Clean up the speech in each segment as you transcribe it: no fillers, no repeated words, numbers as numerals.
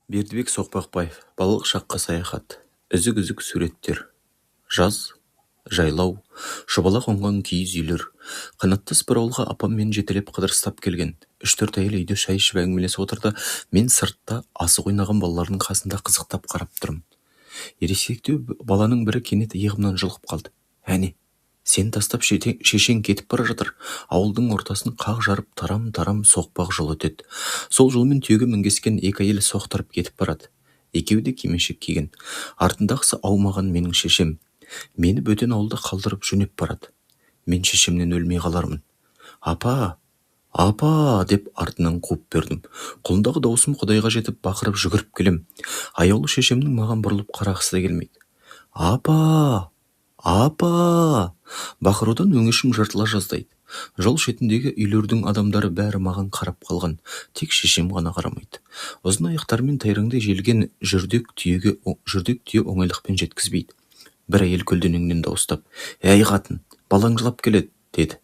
Бердібек Соқпақбаев, балалық шаққа саяхат, үзік-үзік суреттер, жаз, жайлау, шұбала қонған киіз үйлер, қанаттас бір ауылға апаммен жетелеп қыдырыстап келген. 3-4 әйел үйде шай ішіп әңгімелесіп отырды. Мен сыртта асық ойнаған балалардың қасында қызықтап қарап тұрмын. Ересектеу баланың бірі кенет иығымнан жұлқып қалды. Әне, сен тастап шешең кетіп бара жатыр. Ауылдың ортасын қақ жарып тарам-тарам соқпақ жол өтеді. Сол жолмен түйеге мінгескен екі әйел соқтырып кетіп барады. Екеуі де кимешек киген. Артындағысы аумаған менің шешем. Мені бөтен ауылда қалдырып жөнеп барады. Мен шешемнен өлмей қалармын. Апа, апа деп артынан қуып бердім. Қолымдағы даусым Құдайға жетіп бақырып жүгіріп келем. Аяулы шешемнің маған бұрылып қарағысы да келмейді. Апа, апа! Бақырудан өңешім жыртыла жаздайды. Жол шетіндегі үйлердің адамдары бәрі маған қарап қалған. Тек шешем ғана қарамайды. Ұзын аяқтарымен тайраңдай желген жүрдек түйе оңайлықпен жеткізбейді. Бір әйел көлденеңнен дауыстап, әй қатын, балаң жылап келеді, деді.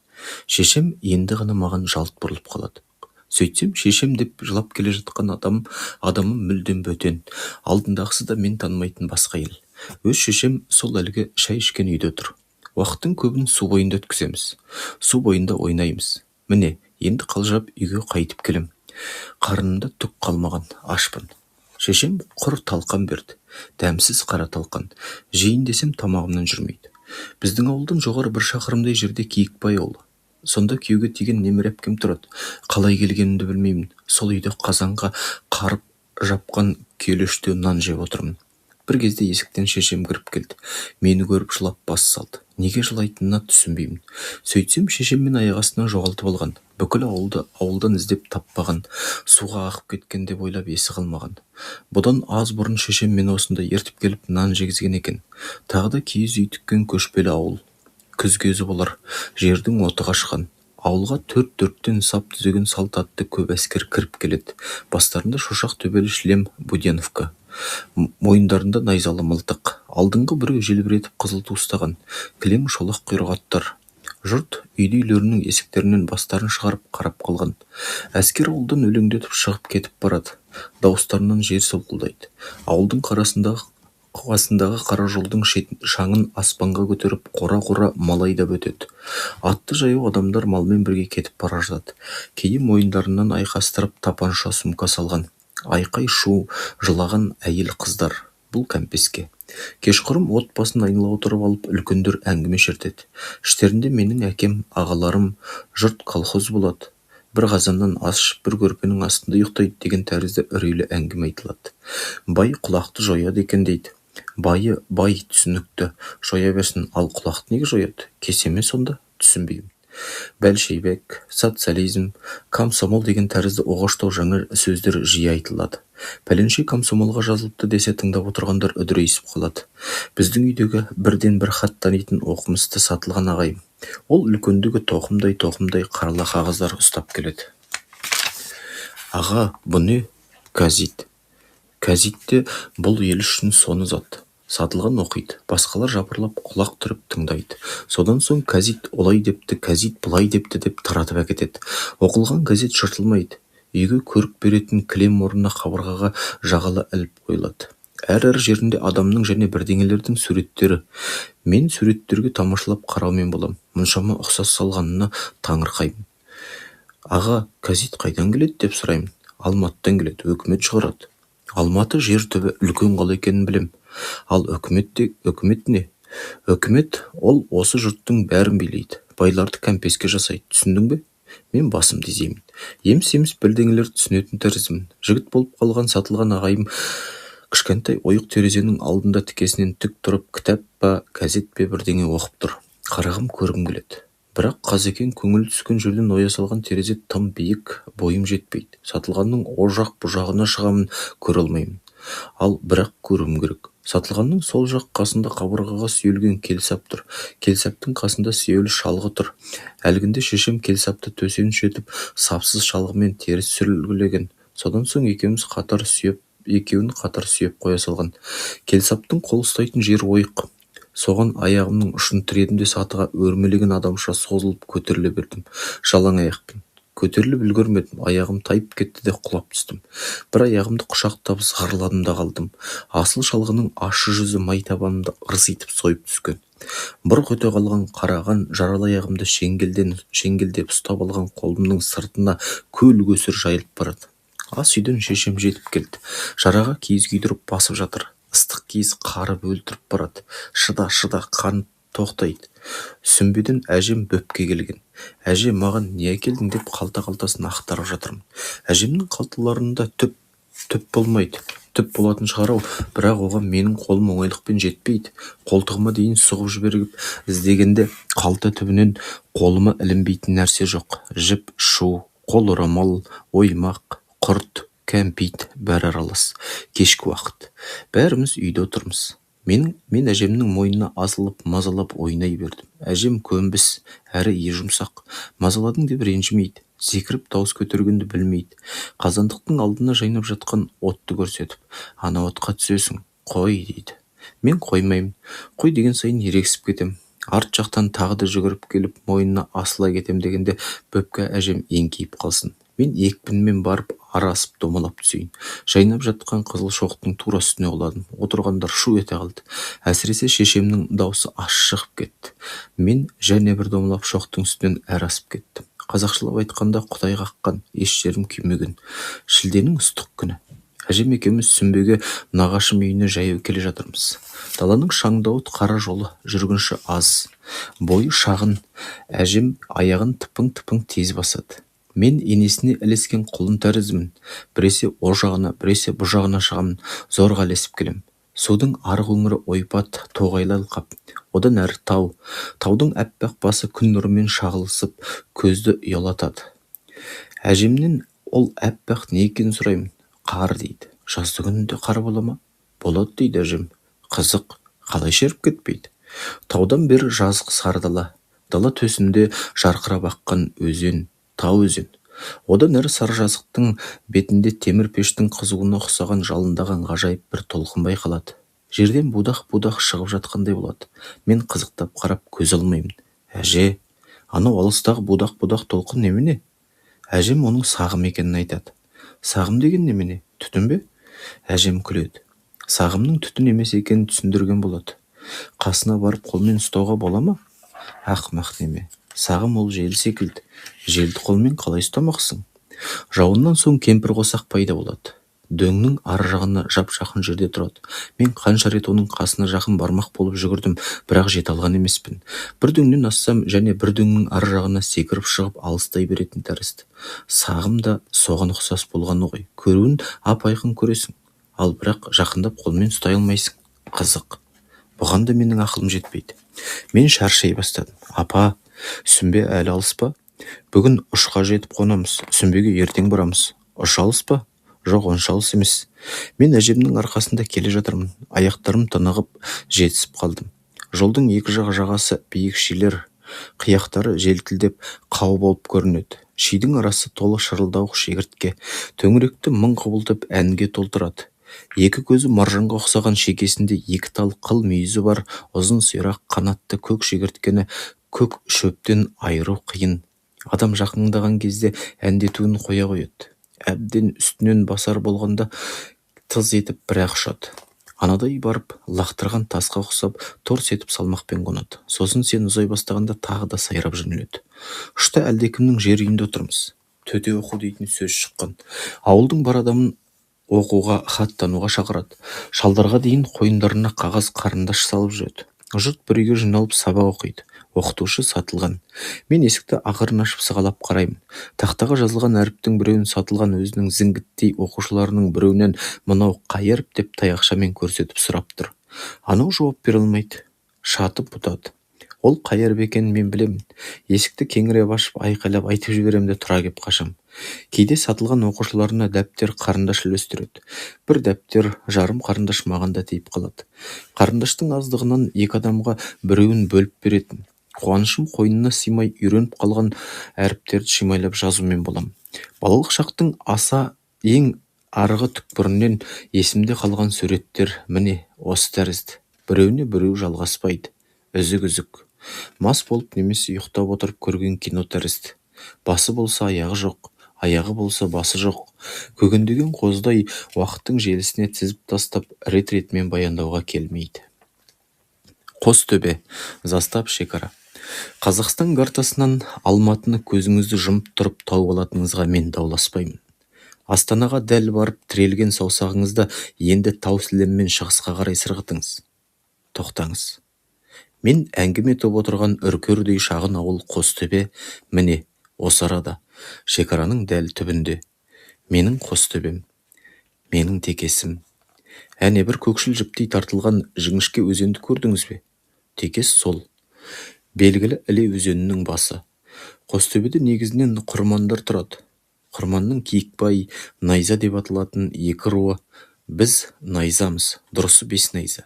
Шешем енді ғана маған жалт бұрылып қалады. Сөйтсем, шешем деп жылап келе жатқан адамы мүлдем бөтен. Алдындағысы да мен танымайтын басқа ел. Өз шешем сол әлгі шай ішкен үйде тұр. Уақыттың көбін су бойында өткіземіз. Су бойында ойнаймыз. Міне, енді қалжырап үйге қайтып келем. Қарнымда түк қалмаған, ашпын. Шешем құр талқан берді. Дәмсіз қара талқан. Жейін десем тамағымнан жүрмейді. Біздің ауылдан жоғары 1 шақырымдай жерде Киікбай ауылы. Сонда күйеуге тиген немере әпкем тұрады. Қалай келгенімді білмеймін. Сол үйде қазанға қарып жапқан келеште нан жеп отырмын. Бір кезде есіктен шешем кіріп келді. Мені көріп жылап бас салды. Неге жылайтынына түсінбеймін. Сөйтсем, шешем аяқ астынан жоғалтып алған. Бүкіл ауылдан іздеп таппаған. Суға ағып кеткен деп ойлап есі қалмаған. Бұдан аз бұрын шешем мені осында ертіп келіп нан жегізген екен. Тағы да киіз үй тіккен көшпелі ауыл. Күз кезі болар. Жердің оты қашқан. Ауылға 4-4-тен сап түзеген салт атты көп әскер кіріп келеді. Бастарында шошақ төбелі шлем Буденовка. Мойындарында найзалы мылтық. Алдыңғы біреу желбіретіп қызыл ту ұстаған. Кілең шолақ құйрық аттар. Жұрт үйлерінің есіктерінен бастарын шығарып қарап қалған. Әскер ауылдан өлеңдетіп шығып кетіп барады. Дауыстарынан жер солқылдайды. Ауылдың қасындағы қара жолдың шаңын аспанға көтеріп қора-қора мал айдап өтеді. Атты жаяу адамдар малмен бірге кетіп бара жатады. Кейде мойындарынан айқастырып тапанша сумка салған. Айқай шу жылаған әйел қыздар. Бұл кәмпеске. Кешқұрым от басын айнала отырып алып үлкендер әңгіме шертеді. Іштерінде менің әкем, ағаларым, жұрт колхоз болады. Бір қазаннан ас ішіп бір көрпенің астында ұйықтайды деген тәрізді үрейлі әңгіме айтылады. Бай құлақты жояды екен дейді. Бай түсінікті жоя берсін, ал құлақты неге жояды? Кесеме сонда? Түсінбеймін. Бәлшейбек, социализм, комсомол деген тәрізді оғаштау жаңа сөздер жиі айтылады. Пәленше комсомолға жазылыпты десе тыңдап отырғандар үдірейісіп қалады. Біздің үйдегі бірден бір хат танитын оқымысты сатылған ағайым. Ол үлкендігі тоқымдай қарала қағаздар ұстап келеді. Аға, бұл не? Газет. Газетте бұл ел үшін соны зат. Сатылған оқиды, басқалар жапырлап құлақ түріп тыңдайды. Содан соң газет олай депті, газет бұлай депті деп таратып әкетеді. Оқылған газет жыртылмайды. Үйге көрік беретін кілем орнына қабырғаға жағалы іліп қойылады. Әр жерінде адамның және бірдеңелердің суреттері. Мен суреттерге тамашалап қараумен болам. Мұншама ұқсас салғанына таңырқаймын. Аға, газет қайдан келеді деп сұраймын. Алматыдан келеді, өкімет шығарады. Алматы жер түбі үлкен қала екенін білем. Ал үкімет не? Үкімет ол осы жұрттың бәрін билейді. Байларды кәмпеске жасайды. Түсіндің бе? Мен басымды изеймін. Еміс-еміс бірдеңелер түсінетін тәріздімін. Жігіт болып қалған сатылған ағайым кішкентай ойық терезенің алдында тікесінен тік тұрып, кітап па, газет пе бірдеңе оқып тұр. Қарағым көргім келеді. Бірақ қазекең көңіл түскен жерден оя салған терезе тым биік, бойым жетпейді. Сатылғанның о жақ бұжағына шығамын, көре алмаймын. Ал бірақ көруім керек. Сатылғанның сол жақ қасында қабырғаға сүйелген келсап тұр. Келсаптың қасында сүйеулі шалғы тұр. Әлгінде шешем келсапты төсен шетіп, сапсыз шалғымен теріс сүрілгілеген. Содан соң екеуін қатар сүйеп қоя салған. Келсаптың қол ұстайтын жер ойық. Соған аяғымның ұшын тіредім де сатыға өрмелеген адамша созылып көтеріле бердім. Жалаң аяқпен. көтеріліп үлгермедім, аяғым тайып кетті де құлап түстім. Bir аяғымды құшақтап зығырладым да қалдым. Асыл шалғының ащы жүзі май табанымды ырситып сойып түскен. Бұрқ өте қалған қараған жаралы аяғымды шеңгелдеп ұстап алған қолымның сыртына көл көсір жайылып барады. Ас үйден шешем жетіп келді. Жараға киіз күйдіріп басып жатыр. Ыстық киіз қарып өлтіріп барады. Шыда, қан тоқтайды. Сүмбеден әжем бөпке келген. Әже, маған не әкелдің деп қалта-қалтасын ақтарып жатырмын. Әжемнің қалталарында түп болмайды. Түп болатын шығар ау, бірақ оған менің қолым оңайлықпен жетпейді. Қолтығыма дейін сұғып жіберіп іздегенде қалта түбінен қолыма ілінбейтін нәрсе жоқ. Жіп, шу, қол орамал, оймақ, құрт, кәмпит бәрі аралас. Кешкі уақыт. Бәріміз үйде отырмыз. Мен әжемнің мойнына асылып, мазалап ойнай бердім. Әжем көнбіс, әрі жұмсақ. Мазаладың деп ренжімейді. Секіріп дауыс көтергенді білмейді. Қазандықтың алдына жайнап жатқан отты көрсетіп, ана отқа түсесің, қой дейді. Мен қоймаймын. Қой деген сайын ерегісіп кетем. Арт жақтан тағы да жүгіріп келіп, мойнына асыла кетем дегенде бөпке әжем еңкейіп қалсын. Мен екпінмен барып арасып домалап түсейін. Жайнап жатқан қызыл шоқтың тура үстіне құладым. Отырғандар шу ете қалды. Әсіресе шешемнің даусы аш шығып кетті. Мен және бір домалап шоқтың үстінен әр асып кеттім. Қазақшылап айтқанда Құдай қаққан, еш жерім күймеген. Шілденің ыстық күні. Әжем екеуміз сүмбеге нағашым үйіне жаяу келе жатырмыз. Даланың шаңдауыт қара жолы, жүргінші аз. Бойы шағын. Әжем аяғын тыпың-тыпың тез басады. Мен енесіне ілескен құлын тәріздімін. Біресе о жағына, біресе бұ жағына шығамын. Зорға ілесіп келем. Судың арғы өңірі ойпат, тоғайлы алқап. Одан әрі тау. Таудың әппақ басы күн нұрымен шағылысып, көзді ұялатады. Әжемнен ол әппақ не екенін сұраймын. Қар дейді. Жазды күнінде қар бола ма? Болады дейді әжем. Қызық, қалай шеріп кетпейді? Таудан бері жазық сары дала. Дала төсінде жарқырап аққан өзен, тау өзен. Одан әрі сары жазықтың бетінде темір пештің қызуына ұқсаған жалындаған ғажайып бір толқын байқалады. Жерден будақ-будақ шығып жатқандай болады. Мен қызықтап қарап көз алмаймын. Әже, анау алыстағы будақ-будақ толқын немене? Әжем оның сағым екенін айтады. Сағым деген немене? Түтін бе? Әжем күледі. Сағымның түтін емес екенін түсіндірген болады. Қасына барып қолмен ұстауға бола ма? Ақымақ неме. Сағым ол жел секілді. Желді қолмен қалай ұстамақсың? Жауыннан соң кемпір қосақ пайда болады. Дөңнің ар жағына жап-жақын жерде тұрады. Мен қанша рет оның қасына жақын бармақ болып жүгірдім, бірақ жете алған емеспін. Бір дөңнен ассам және бір дөңнің ар жағына секіріп шығып алыстай беретін тәрізді. Сағым да соған ұқсас болғаны ғой. Көруін ап-айқын көресің, ал бірақ жақындап қолмен ұстай алмайсың. Қызық. Бұған да менің ақылым жетпейді. Мен шаршай бастадым. Апа, сүмбе әлі алыс па? Бүгін ұшқа жетіп қонамыз. Сүмбеге ертең барамыз. Ұш алыс па? Жоқ, онша алыс емес. Мен әжемнің арқасында келе жатырмын. Аяқтарым тынығып жетісіп қалдым. Жолдың екі жағасы биік шилер, қияқтары желтілдеп қау болып көрінеді. Шидің арасы толы шырылдауық шегіртке, төңіректі мың құбылтып әнге толтырады. Екі көзі маржанға ұқсаған шекесінде екі тал қыл мүйізі бар ұзын сирақ қанатты көк шегірткені көк шөптен айыру қиын. Адам жақындаған кезде әндетуін қоя қояды. Әбден үстінен басар болғанда тыз етіп бір-ақ ұшады. Анадай барып лақтырған тасқа ұқсап торс етіп салмақпен қонады. Сосын сен ұзай бастағанда тағы да сайрап жөнеледі. Ұшта әлдекімнің жер үйінде отырмыз. Төте оқу дейтін сөз шыққан. Ауылдың бар адамын оқуға, хат тануға шақырады. Шалдарға дейін қойындарына қағаз қарындаш салып жүреді. Жұрт бір үйге жиналып сабақ оқиды. Оқытушы сатылған. Мен есікті ақырын ашып сығалап қараймын. Тақтаға жазылған әріптің біреуін сатылған өзінің зіңгіттей оқушыларының біреуінен мынау қай әріп деп таяқшамен көрсетіп сұрап тұр. Анау жауап бере алмайды. Шатып бұтады. Ол қай әріп екенін мен білемін. Есікті кеңірек ашып айқайлап айтып жіберем де тұра кеп қашам. Кейде сатылған оқушыларына дәптер, қарындаш үлестіреді. Бір дәптер, жарым қарындаш маған да тиіп қалады. Қарындаштың аздығынан екі адамға біреуін бөліп беретін. Қуанышым қойнына сыймай үйреніп қалған әріптерді шимайлап жазумен болам. Балалық шақтың аса ең арғы түкпірінен есімде қалған суреттер міне осы тәрізді. Біреуіне біреу жалғаспайды. Үзік-үзік. Мас болып немесе ұйықтап отырып көрген кино тәрізді. Басы болса аяғы жоқ, аяғы болса басы жоқ. Көгендеген қоздай уақыттың желісіне тізіп тастап рет-ретімен баяндауға келмейді. Қостөбе, застап шекара. Қазақстан картасынан Алматыны көзіңізді жұмып тұрып тауып алатыныңызға мен дауласпаймын. Астанаға дәл барып тірелген саусағыңызды енді тау сілеммен шығысқа қарай сырғытыңыз. Тоқтаңыз. Мен әңгіме етіп отырған үркердей шағын ауыл Қостөбе, міне осы арада, шекараның дәл түбінде. Менің Қостөбем, менің текесім. Әне бір көкшіл жіптей тартылған жіңішке өзенді көрдіңіз бе? Текес сол. Белгілі Іле өзенінің басы. Қостөбеде негізінен құрмандар тұрады. Құрманның Киікбай, Найза деп аталатын екі руы. Біз найзамыз, дұрысы бес найза.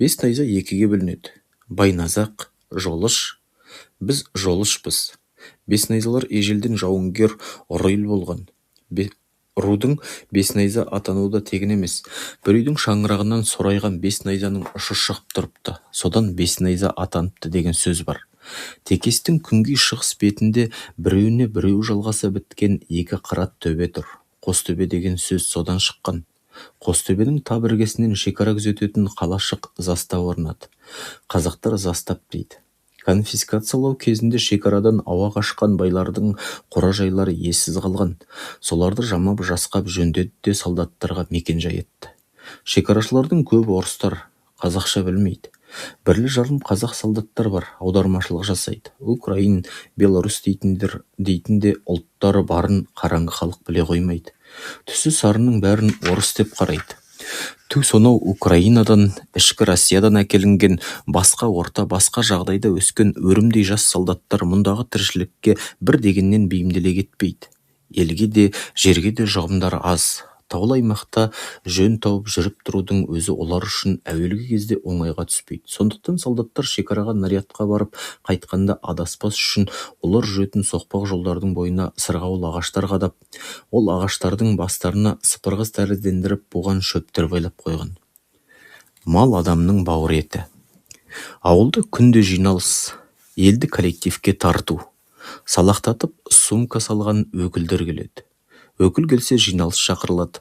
Бес найза екіге бөлінеді. Байназақ, жолыш. Біз жолышпыз. Бес найзалар ежелден жауынгер ұрыл болған. Рудың бес найза атануы да тегін емес. Бір үйдің шаңырағынан сорайған бес найзаның ұшы шығып тұрыпты. Содан бес найза атаныпты деген сөз бар. Текестің күнгей шығыс бетінде біреуіне біреу жалғаса біткен екі қырат төбе тұр. Қостөбе деген сөз содан шыққан. Қостөбенің тап іргесінен шекара күзететін қалашық застап орнады. Қазақтар застап дейді. Конфискациялау кезінде шекарадан ауа қашқан байлардың қора-жайлары ессіз қалған. Соларды жамап жасқап жөндеді де солдаттарға мекен-жай етті. Шекарашылардың көбі орыстар, қазақша білмейді. Бірлі-жарым қазақ солдаттар бар, аудармашылық жасайды. Украин, Беларусь дейтін де ұлттары барын қараңғы халық біле қоймайды. Түсі сарының бәрін орыс деп қарайды. Сонау Украинадан, ішкі Россиядан әкелінген басқа орта, басқа жағдайда өскен өрімдей жас солдаттар мұндағы тіршілікке бір дегеннен бейімделе кетпейді. Елге де, жерге де жұғымдары аз. Таулы аймақта жөн тауып жүріп тұрудың өзі олар үшін әуелгі кезде оңайға түспейді. Сондықтан солдаттар шекараға нарядқа барып қайтқанда адаспас үшін олар жүретін соқпақ жолдардың бойына сырғауыл ағаштар қадап, ол ағаштардың бастарына сыпырғыз тәріздендіріп буған шөптер байлап қойған. Мал адамның бауыр еті. Ауылда күнде жиналыс, елді коллективке тарту. Салақтатып сумка салған өкілдер келеді. Өкіл келсе жиналыс шақырылады.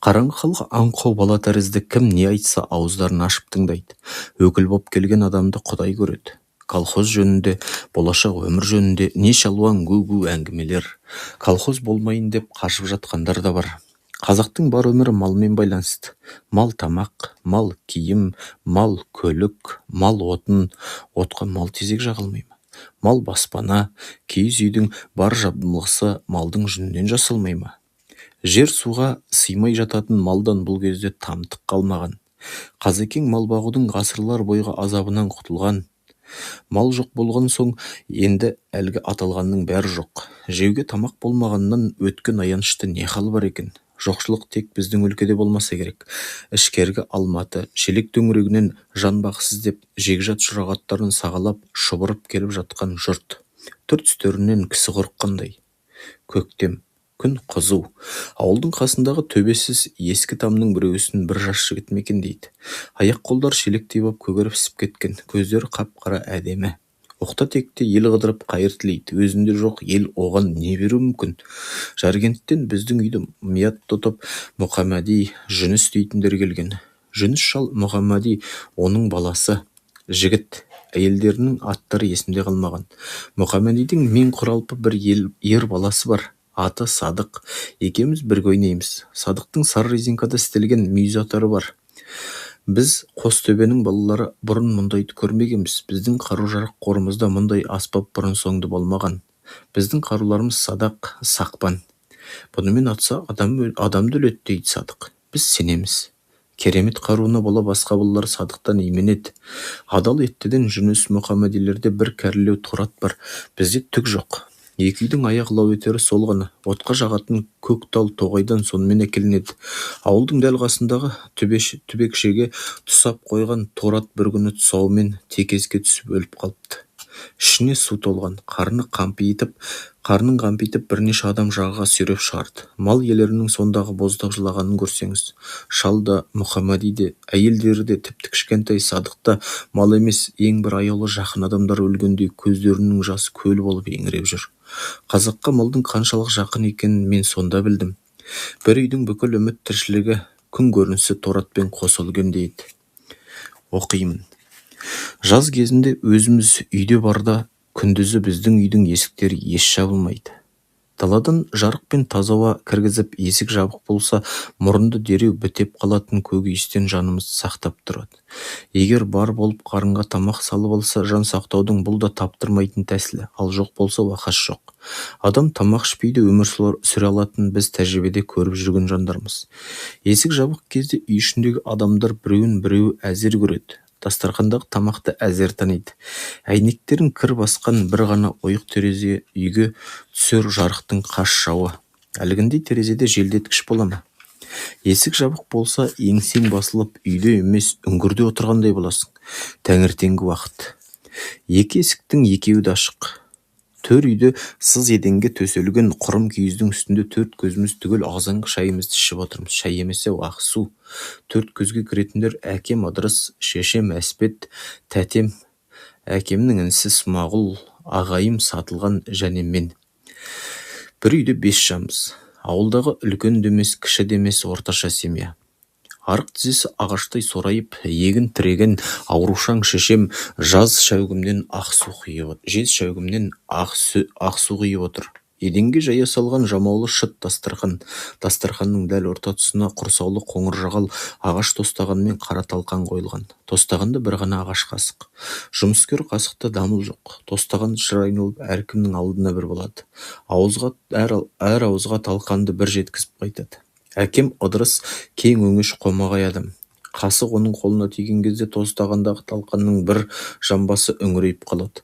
Қараңғы халық аңқау бала тәрізді, кім не айтса ауыздарын ашып тыңдайды. Өкіл боп келген адамды Құдай көреді. Колхоз жөнінде, болашақ өмір жөнінде неше алуан гу-гу әңгімелер. Колхоз болмайын деп қашып жатқандар да бар. Қазақтың бар өмірі малмен байланысты. Мал тамақ, мал киім, мал көлік, мал отын, отқа мал тезек жағылмай ма? Мал баспана, киіз үйдің бар жабдылғысы малдың жүнінен жасалмай ма? Жер суға сыймай жататын малдан бұл кезде тамтық қалмаған. Қазекең мал бағудың ғасырлар бойғы азабынан құтылған. Мал жоқ болған соң енді әлгі аталғанның бәрі жоқ. Жеуге тамақ болмағаннан өткен аянышты не хал бар екен? Жоқшылық тек біздің өлкеде болмаса керек. Ішкергі Алматы, шелек төңірегінен жан бақсыз деп жегжат жұрағаттарын сағалап шұбырып келіп жатқан жұрт. Түр-түстерінен кісі қорыққандай. Көктем, күн қызу. Ауылдың қасындағы төбесіз ескі тамның біреусін бір жас жігіт мекендейді. Аяқ-қолдар шелектей боп көгеріп ісіп кеткен, көздері қап-қара әдемі. Оқта-текте ел қыдырып қайыр тілейді. Өзінде жоқ ел оған не беру мүмкін? Жаркенттен біздің үйді Мият тұтып Мұхаммади, Жүніс дейтіндер келген. Жүніс шал Мұхаммади, оның баласы. Жігіт, әйелдерінің аттары есімде қалмаған. Мұхаммадидің мен құралпы бір ер баласы бар. Аты Садық. Екеуміз бірге ойнаймыз. Садықтың сары резинкада істелген мүйізатары бар. Біз Қостөбенің балалары бұрын мұндайды көрмегенбіз. Біздің қару-жарақ қорымызда мұндай аспап бұрын соңды болмаған. Біздің қаруларымыз садақ, сақпан. Бұнымен атса адамды өледі дейді Садық. Біз сенеміз. Керемет қаруына бола басқа балалар Садықтан именеді. Адал еттеден Жүніс Мұхаммадилерде бір кәрілеу тұрат бар. Бізде түк жоқ. Екі үйдің аяқ лау етері сол ғана. Отқа жағатын көк тал тоғайдан сонымен әкелінеді. Ауылдың дәл қасындағы түбекшеге тұсап қойған торат бір күні тұсауымен текеске түсіп өліп қалыпты. Ішіне су толған, қарның қампитып бірнеше адам жағаға сүйреп шығарды. Мал иелерінің сондағы боздақ жылағанын көрсеңіз, шал да, Мұхаммади де, әйелдері де, тіпті кішкентай Садық та мал емес, ең бір аяулы жақын адамдар өлгендей көздерінің жасы көл болып еңіреп жүр. Қазаққа малдың қаншалық жақын екенін мен сонда білдім. Бір үйдің бүкіл үміт тіршілігі күн көрінісі торы атпен қосылген дейді. Оқимын. Жаз кезінде өзіміз үйде барда күндізі біздің үйдің есіктері еш жабылмайды. Даладан жарық пен таза ауа кіргізіп есік жабық болса, мұрынды дереу бітеп қалатын көк иістен жанымыз сақтап тұрады. Егер бар болып қарынға тамақ салып алса, жан сақтаудың бұл да таптырмайтын тәсілі, ал жоқ болса уақас жоқ. Адам тамақ ішпейді өмір сүре алатынын біз тәжірибеде көріп жүрген жандармыз. Есік жабық кезде үй ішіндегі адамдар біреуін біреуі әзер көреді. Дастархандағы тамақты әзер таниды. Әйнектерін кір басқан бір ғана ойық терезе үйге түсер жарықтың қас жауы. Әлгіндей терезеде желдеткіш бола ма? Есік жабық болса, еңсең басылып үйде емес үңгірде отырғандай боласың. Таңертеңгі уақыт. Екі есіктің екеуі де ашық. Төр үйде сыз еденге төселген құрым киіздің үстінде төрт көзіміз түгел ағзаңғы шайымызды ішіп отырмыз. Шай емес, ақ су. Төрт көзге кіретіндер әкем Ыдырыс, шешем Әспет, тәтем, әкемнің інісі Смағұл, ағайым Сатылған және мен. Бір үйде 5 жанбыз. Ауылдағы үлкен де емес, кіші де емес, орташа семья. Арық тізесі ағаштай сорайып, егін тіреген аурушаң шешем жез шәугімнен ақ су құйып отыр. Еденге жая салған жамаулы шыт дастархан. Дастарханның дәл орта тұсына құрсаулы қоңыр жағал ағаш тостаған мен қара талқан қойылған. Тостағанда бір ғана ағаш қасық. Жұмыскер қасықта дамыл жоқ. Тостаған шыр айналып әркімнің алдына бір болады. Әр ауызға талқанды бір жеткізіп қайтады. Әкем Ыдырыс кең өңеш қомағай адам. Қасық оның қолына тиген кезде тостағандағы талқанның бір жамбасы үңірейіп қалады.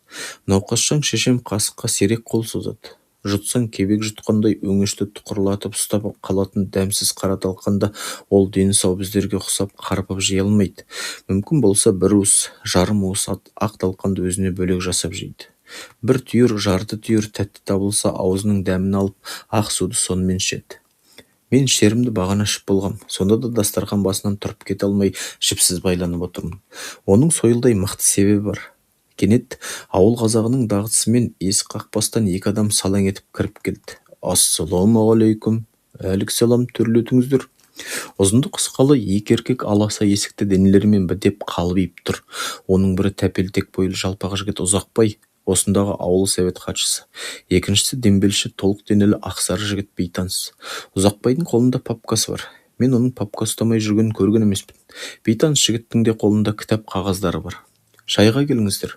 Науқасшаң шешем қасыққа сирек қол созады. Жұтсаң кебек жұтқандай өңешті тұқырлатып ұстап қалатын дәмсіз қара талқанда ол дені сау біздерге ұқсап қарпып жей алмайды. Мүмкін болса бір уыс, жарым уыс ақ талқанды өзіне бөлек жасап жейді. Бір түйір, жарты түйір тәтті табылса аузының дәмін алып, ақ суды сонымен ішеді. Мен шерімді бағана ішіп болғам, сонда да дастархан басынан тұрып кете алмай жіпсіз байланып отырмын. Оның сойылдай мықты себебі бар. Кенет ауыл қазағының дағдысымен есік қақпастан екі адам салаң етіп кіріп келді. Ассалаумағалейкум. Әліксалам, төрлетіңіздер. Ұзынды қысқалы екі еркек аласа есікті денелерімен бітеп қалбиып тұр. Оның бірі тәпелтек бойлы жалпақ жігіт Ұзақбай, осындағы ауыл совет хатшысы. Екіншісі дембелші толық денелі ақсары жігіт Бейтаныс. Ұзақбайдың қолында папкасы бар. Мен оның папка ұстамай жүргенін көрген емеспін. Бейтаныс жігіттің де қолында кітап қағаздары бар. Шайға келіңіздер,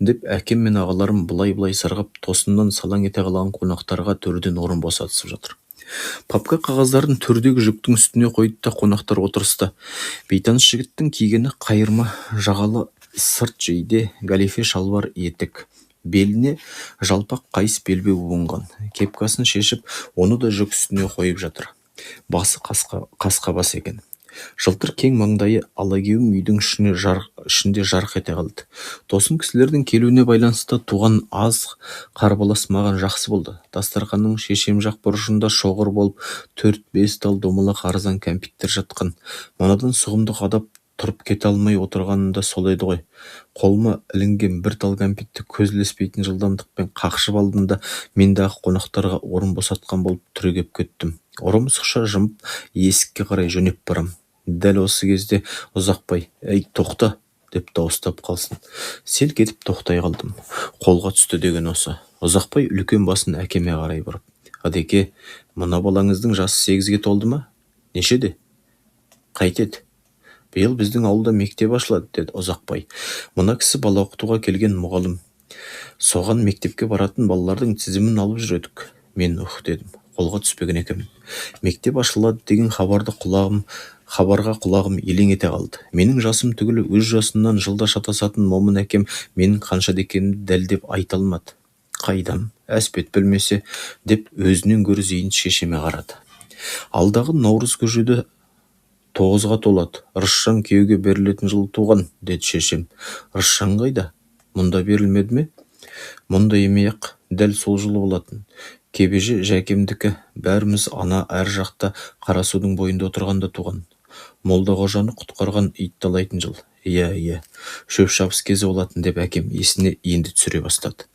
деп әкем мен ағаларым былай-былай сырғып, тосыннан салаң ете қалған қонақтарға төрден орын босатысып жатыр. Папка қағаздарын төрдегі жүктің үстіне қойды да қонақтар отырысты. Бейтаныс жігіттің кигені қайырма жағалы сырт жейде, галифе шалбар етік. Беліне жалпақ қайыс белбеу буынған. Кепкасын шешіп, оны да жүк үстіне қойып жатыр. Басы қасқа бас екен. Жылтыр кең маңдайы алагеуім үйдің ішінде жарқ ете қалды. Тосын кісілердің келуіне байланысты туған аз қарбалас маған жақсы болды. Дастарханның шешем жақ бұрышында шоғыр болып 4-5 тал домалақ арзан кәмпиттер жатқан. Манадан сұғымды қадап тұрып кете алмай отырғанында сол еді ғой. Қолыма ілінген бір тал кәмпитті көз ілеспейтін жылдамдықпен қақшып алдым да мендағы қонақтарға орын босатқан болып түрегеп кеттім. Ұры-мысықша жымып есікке қарай жөнеп барам. Дәл осы кезде Ұзақбай, «Ей, тоқта!» деп дауыстап қалсын. Селк етіп тоқтай қалдым. Қолға түсті деген осы. Ұзақбай үлкен басын әкеме қарай бұрып: «Адеке, мына балаңыздың жасы 8-ге толды ма? Нешеде? Қайтеді? Биыл біздің ауылда мектеп ашылады», деді Ұзақбай. Мына кісі бала оқытуға келген мұғалім. Соған мектепке баратын балалардың тізімін алып жүр едік. Мен дедім, қолға түспеген екенмін. Мектеп ашылады деген хабарға құлағым елең ете қалды. Менің жасым түгілі өз жасымнан жылда шатасатын момын әкем менің қаншада екенімді дәлдеп айта алмады. «Қайдам, Әспет білмесе», деп өзінен гөрі зейін шешеме қарады. «Алдағы Наурыз көжеде 9-ға толады. Рысжан күйеуге берілетін жылы туған», деді шешем. «Рысжан қайда? Мұнда берілмеді ме?» «Мұнда емей-ақ, дәл сол жылы болатын. Кебеже жәкемдікі, бәріміз ана әр жақта Қарасудың бойында отырғанда туған. Молдағожаны құтқарған ит талайтын жыл. Иә, шөп шабыс кезі болатын деп әкем есіне енді түсіре бастады.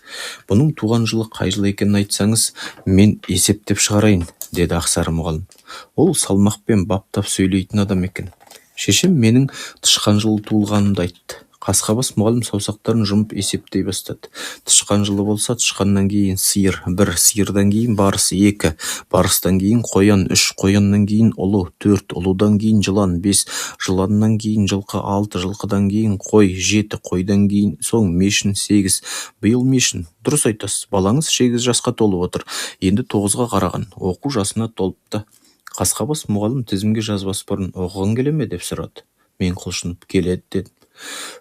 Бұның туған жылы қай жыл екенін айтсаңыз, мен есептеп шығарайын, деді Ақсары мұғалім. Ол салмақпен баптап сөйлейтін адам екен. Шешем менің тышқан жылы туылғанымды айтты. Қасқабас мұғалім саусақтарын жұмып есептей бастады. Тышқан жылы болса, тышқаннан кейін сиыр, 1, сиырдан кейін барыс, 2, барыстан кейін қоян, 3, қояннан кейін ұлу, 4, ұлудан кейін жылан, 5, жыланнан кейін жылқы, 6, жылқыдан кейін қой, 7, қойдан кейін соң мешін, 8, биыл мешін. Дұрыс айтасыз, балаңыз 8 жасқа толып отыр, енді 9-ға қараған, оқу жасына толыпты. Қасқабас мұғалім тізімге жазбас бұрын оқығың келе ме деп сұрады. Мен құлшынып келеді дедім.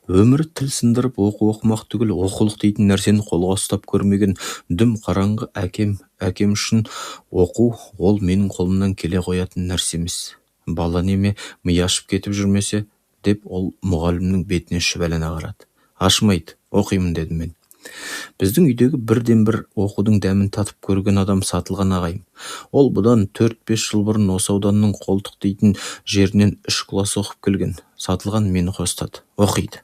Өмірі тіл сындырып оқу-оқымақ түгіл оқулық дейтін нәрсені қолға ұстап көрмеген дүм қараңғы әкем үшін оқу ол менің қолымнан келе қоятын нәрсе емес. Бала неме ми ашып кетіп жүрмесе деп ол мұғалімнің бетіне шүбәлана қарады. Ашымайды, оқимын дедім мен. Біздің үйдегі бірден-бір оқудың дәмін татып көрген адам Сатылған ағайым. Ол бұдан 4-5 жыл бұрын осы ауданның Қолтық дейтін жерінен 3 класс оқып келген. Сатылған мені қостады. Оқиды.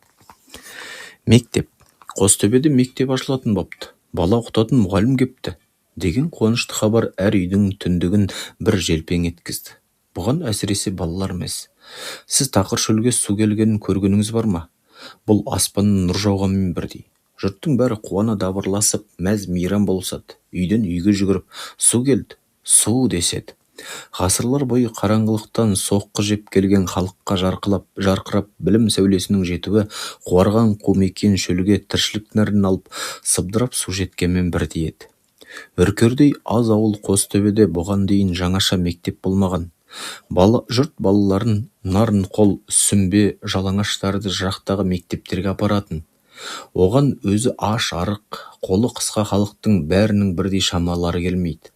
Мектеп. Қостөбеде мектеп ашылатын бопты. Бала оқытатын мұғалім кепті. Деген қуанышты хабар әр үйдің түндігін бір желпең еткізді. Бұған әсіресе балалар емес. Сіз тақыр шөлге су келгенін көргеніңіз бар ма? Бұл аспанның нұр жауғанмен бірдей. Жұрттың бәрі қуана дабырласып, мәз мейрам болсады. Үйден үйге жүгіріп, су келді, су деседі. Ғасырлар бойы қараңғылықтан соққы жеп келген халыққа жарқырап білім сәулесінің жетуі қуарған қумекен шөлге тіршілік нәрін алып сыбдырап су жеткенмен бірдей еді. Үркердей аз ауыл Қостөбеде бұған дейін жаңаша мектеп болмаған. Жұрт балаларын Нарынқол, Сүмбе, Жалаңаштарды жырақтағы мектептерге апаратын. Оған өзі аш-арық, қолы қысқа халықтың бәрінің бірдей шамалары келмейді.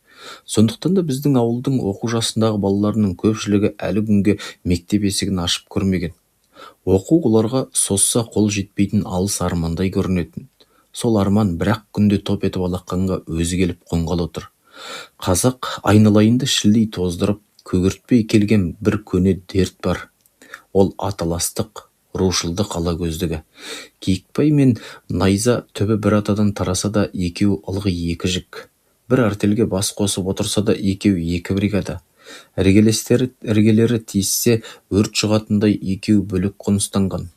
Сондықтан да біздің ауылдың оқу жасындағы балаларының көпшілігі әлі күнге мектеп есігін ашып көрмеген. Оқу оларға созса қол жетпейтін алыс армандай көрінетін. Сол арман бір-ақ күнде топ етіп алақанға өзі келіп қонғалы отыр. Қазақ айналайынды шілдей тоздырып, көгертпей келген бір көне дерт бар. Ол аталастық, рушылдық алакөздігі. Киікбай мен Найза түбі бір атадан тараса да екеу ылғи екі жік. Бір артельге бас қосып отырса да екеу екі бригада. Іргелері тиіссе өрт шығатындай екеу бөлек қоныстанған.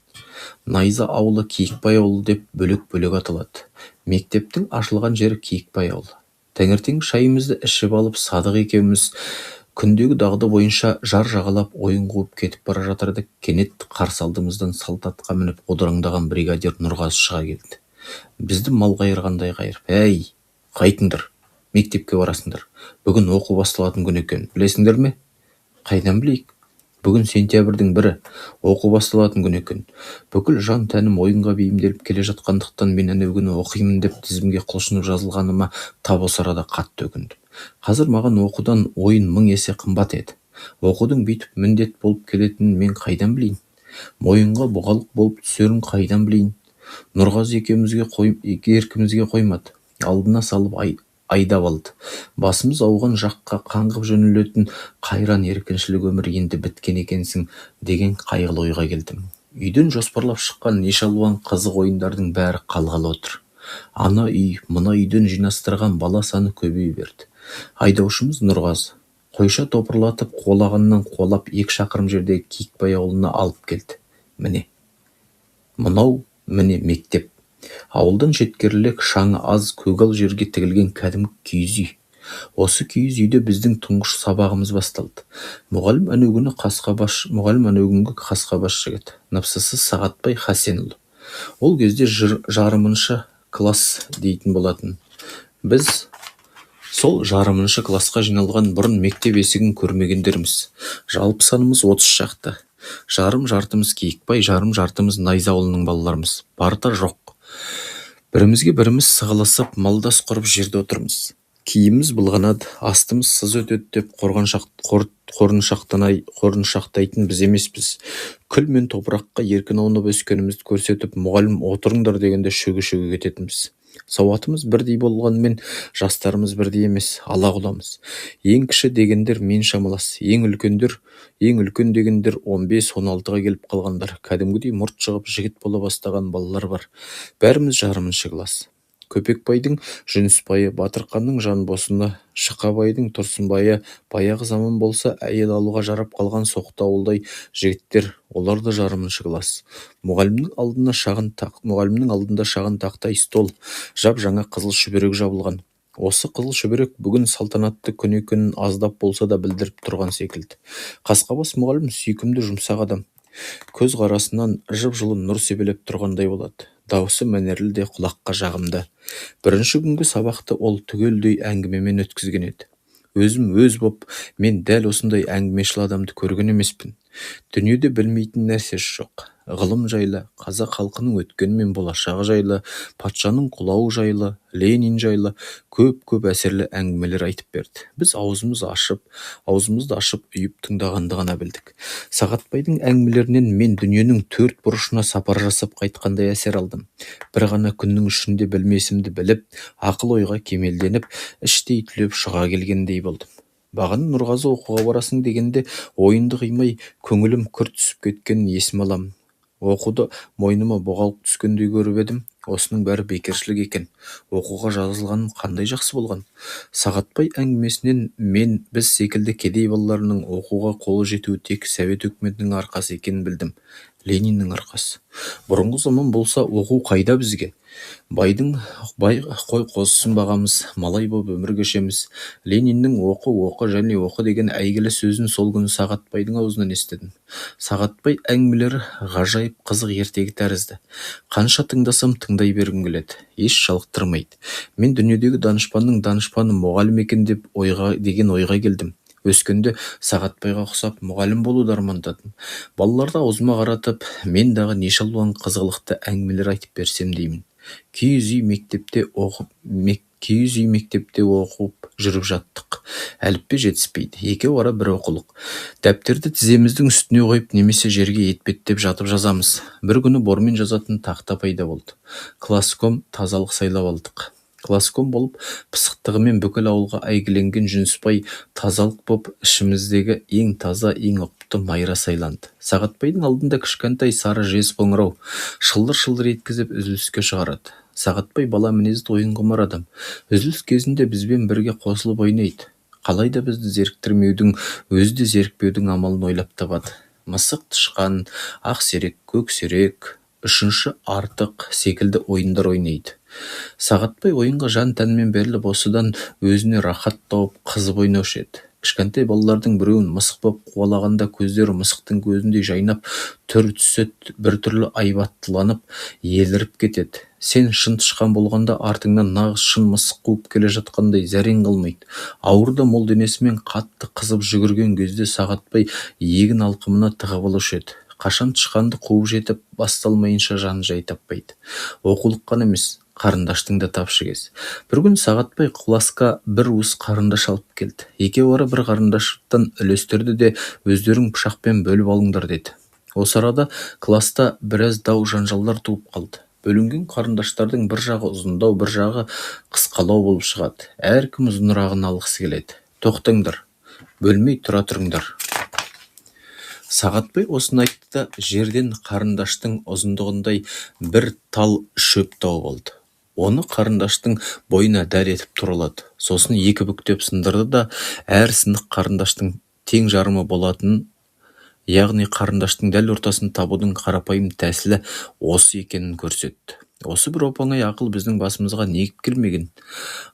Найза ауылы Киікбай ауылы деп бөлек-бөлек аталады. Мектептің ашылған жері Киікбай ауылы. Таңертең шайымызды ішіп алып Садық екеуміз күндегі дағды бойынша жар жағалап ойын қуып кетіп бара жатырдық. Кенет қарсы алдымыздан салт атқа мініп одыраңдаған бригадир Нұрғазы шыға келді. Бізді мал қайырғандай қайырып: «Әй, қайтыңдар, мектепке барасыңдар. Бүгін оқу басталатын күн екен, білесіңдер ме?» «Қайдан білейік? Бүгін сентябрьдің 1-і, оқу басталатын күн екен. Бүкіл жан тәнім ойынға бейімделіп келе жатқандықтан мен әнеу күні оқимын деп тізімге құлшынып жазылғаныма тап осы арада қатты өкіндім. Қазір маған оқудан ойын 1000 есе қымбат еді. Оқудың бүйтіп міндет болып келетінін мен қайдан білейін? Мойынға бұғалық болып түсерін қайдан білейін?» Нұрғазы еркімізге қоймады. Алдына салып айдап алды. Басымыз ауған жаққа қаңғып жөнелетін қайран еркіншілік өмір енді біткен екенсің деген қайғылы ойға келдім. Үйден жоспарлап шыққан нешалуан қызық ойындардың бәрі қалғалы отыр. Ана үй, мына үйден жинастырған бала саны көбей берді. Айдаушымыз Нұрғазы қойша топырлатып қолағаннан қолап 2 шақырым жердегі Киікбай ауылына алып келді. Міне мектеп. Ауылдан жеткерлік шаңы аз көгал жерге тігілген кәдімгі киіз үй. Осы киіз үйде біздің тұңғыш сабағымыз басталды. Мұғалім әнеугүнгі қасқабас жігіт, Напсысы Сағатбай Хасенұлы. Ол кезде жарымыншы класс дейтін болатын. Біз сол жарымыншы классқа жиналған бұрын мектеп есігін көрмегендерміз. Жалпы санымыз 30 шақты. Жарым-жартымыз Киікбай, жарым-жартымыз Найза ауылының балаларымыз. Барда жоқ. Бірімізге біріміз сығылысып, малдас құрып жерде отырмыз. Киіміміз былғанады, астымыз сыз өтеді деп қорыншақтайтын біз емеспіз. Күл мен топыраққа еркін аунап өскенімізді көрсетіп, мұғалім отырыңдар дегенде шөге кететіміз. Сауатымыз бірдей болғанмен жастарымыз бірдей емес, ала құламыз. Ең кіші дегендер мен шамалас, ең үлкен дегендер 15-16-ға келіп қалғандар. Кәдімгідей мұрт шығып жігіт бола бастаған балалар бар. Бәріміз жарымыншы класс. Көпекбайдың Жүнісбайы, Батырқанның Жанбосыны, Шықабайдың Тұрсынбайы, баяғы заман болса әйел алуға жарап қалған соқты ауылдай жігіттер, олар да жарымыншы класс. Мұғалімнің алдында шағын тақтай стол, жап-жаңа қызыл шүберек жабылған. Осы қызыл шүберек бүгін салтанатты күн екенін аздап болса да білдіріп тұрған секілді. Қасқабас мұғалім сүйкімді жұмсақ адам. Көз қарасынан жып-жылы нұр себелеп тұрғандай болады. Дауысы мәнерлі де құлаққа жағымды. Бірінші күнгі сабақты ол түгелдей әңгімемен өткізген еді. Өзім өз боп, мен дәл осындай әңгімешіл адамды көрген емеспін. Дүниеде білмейтін нәрсесі жоқ. Ғылым жайлы, қазақ халқының өткені мен болашағы жайлы, патшаның құлауы жайлы, Ленин жайлы көп әсерлі әңгімелер айтып берді. Біз аузымызды ашып үйіп тыңдағанды ғана білдік. Сағатбайдың әңгімелерінен мен дүниенің төрт бұрышына сапар жасап қайтқандай әсер алдым. Бір ғана күннің ішінде білмесімді біліп, ақыл-ойға кемелденіп, іштей түлеп шыға келгендей болдым. Бағана Нұрғазы оқуға барасың дегенде ойынды қимай көңілім күрт түсіп кеткенін есіме аламын. Оқуды мойныма бұғалық түскендей көріп едім. Осының бәрі бекершілік екен. Оқуға жазылғаным қандай жақсы болған. Сағатбай әңгімесінен мен біз секілді кедей балаларының оқуға қолы жетуі тек Совет өкіметінің арқасы екенін білдім. Лениннің арқасы. Бұрынғы заман болса оқу қайда бізге? Бай қой қозысын бағамыз, малай боп өмір кешеміз. Лениннің оқы және оқы деген әйгілі сөзін сол күні Сағатбайдың аузынан естідім. Сағатбай әңгімелері ғажайып қызық ертегі тәрізді. Қанша тыңдасам тыңдай бергім келеді. Еш жалықтырмайды. Мен дүниедегі данышпанның данышпаны мұғалім екен деген ойға келдім. Өскенде Сағатбайға ұқсап мұғалім болуды армандадым. Балаларды аузыма қаратып, мен дағы неше алуан қызғылықты әңгімелер айтып берсем деймін. Киіз үй мектепте оқып жүріп жаттық. Әліппе жетіспейді. Екеу ара бір оқулық. Дәптерді тіземіздің үстіне қойып немесе жерге етпеттеп жатып жазамыз. Бір күні бормен жазатын тақта пайда болды. Классиком тазалық сайлап алдық. Классиком болып пысықтығымен бүкіл ауылға әйгіленген Жүнісбай тазалық боп ішіміздегі ең таза, ең ұқыпты майра сайланды. Сағатбайдың алдында кішкентай сары жез қоңырау шылдыр-шылдыр еткізіп үзіліске шығарады. Сағатбай бала мінезді ойынқұмар адам. Үзіліс кезінде бізбен бірге қосылып ойнайды. Қалайда бізді зеріктірмеудің, өзі де зерікпеудің амалын ойлап табады. Мысық, тышқан, ақ серек, көк серек, үшінші артық секілді ойындар ойнайды. Сағатбай ойынға жан-тәнмен беріліп, осыдан өзіне рахат тауып қызып ойнаушы еді. Кішкентай балалардың біреуін мысық боп қуалағанда көздері мысықтың көзіндей жайнап, түр түсі біртүрлі айбаттыланып, еліріп кетеді. Сен шын тышқан болғанда артыңнан нағыз шын мысық қуып келе жатқандай зәрең қалмайды. Ауыр да мол денесімен қатты қызып жүгірген кезде Сағатбай егін алқымына тығып алушы еді. Қашан тышқанды қуып жетіп басталмайынша жаны жай таппайды. Оқулық қана емес, қарындаштың да тапшы кез. Bir күн Сағатбай класқа бір уыс қарындаш алып келді. Екеу ара бір қарындаштан үлестерді де өздерің пышақпен бөліп алыңдар деді. Осы арада класста біраз дау жанжалдар туып қалды. Бөлінген қарындаштардың бір жағы ұзындау, бір жағы қысқалау болып шығады. Әркім ұзынырағын алғысы келеді. Тоқтаңдар, бөлмей тұра тұрыңдар. Сағатбай осыны айтты да жерден қарындаштың ұзындығындай бір тал шөп тауып алды. Оны қарындаштың бойына дәл етіп туралады. Сосын екі бүктеп сындырды да әр сынық қарындаштың тең жарымы болатынын, яғни қарындаштың дәл ортасын табудың қарапайым тәсілі осы екенін көрсетті. Осы бір оп-оңай ақыл біздің басымызға негіп келмеген.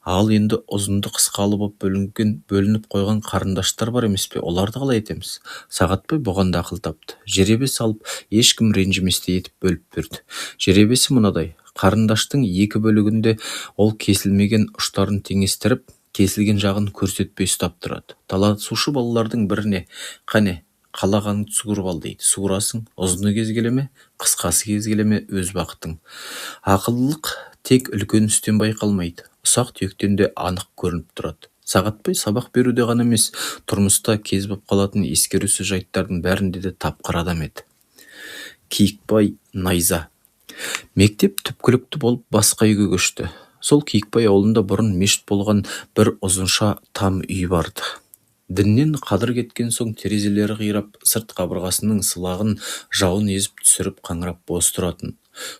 Ал енді ұзынды қысқалы боп бөлініп қойған қарындаштар бар емес пе? Оларды қалай етеміз? Сағатбай бұған да ақыл тапты. Жеребе салып, ешкім ренжіместей етіп бөліп берді. Жеребесі мынадай: қарындаштың екі бөлігінде ол кесілмеген ұштарын теңестіріп, кесілген жағын көрсетпей ұстап тұрады. Таласушы балалардың біріне: "Қане, қалағаныңды суырып ал" дейді. Суырасың, ұзыны кез келе ме, қысқасы кез келе ме, өз бақытың. Ақыллылық тек үлкен істен байқалмайды, ұсақ түйектен де анық көрініп тұрады. Сағатбай сабақ беруде ғана емес, тұрмыста кез боп қалатын ескерусіз жайттардың бәрінде де тапқыр адам еді. Киікбай Найза. Мектеп түпкілікті болып басқа үйге көшті. Сол Киікбай ауылында бұрын мешіт болған бір ұзынша там үй барды. Діннен қадыр кеткен соң терезелері қирап, сырт қабырғасының сылағын жауын езіп түсіріп қаңырап бос тұратын.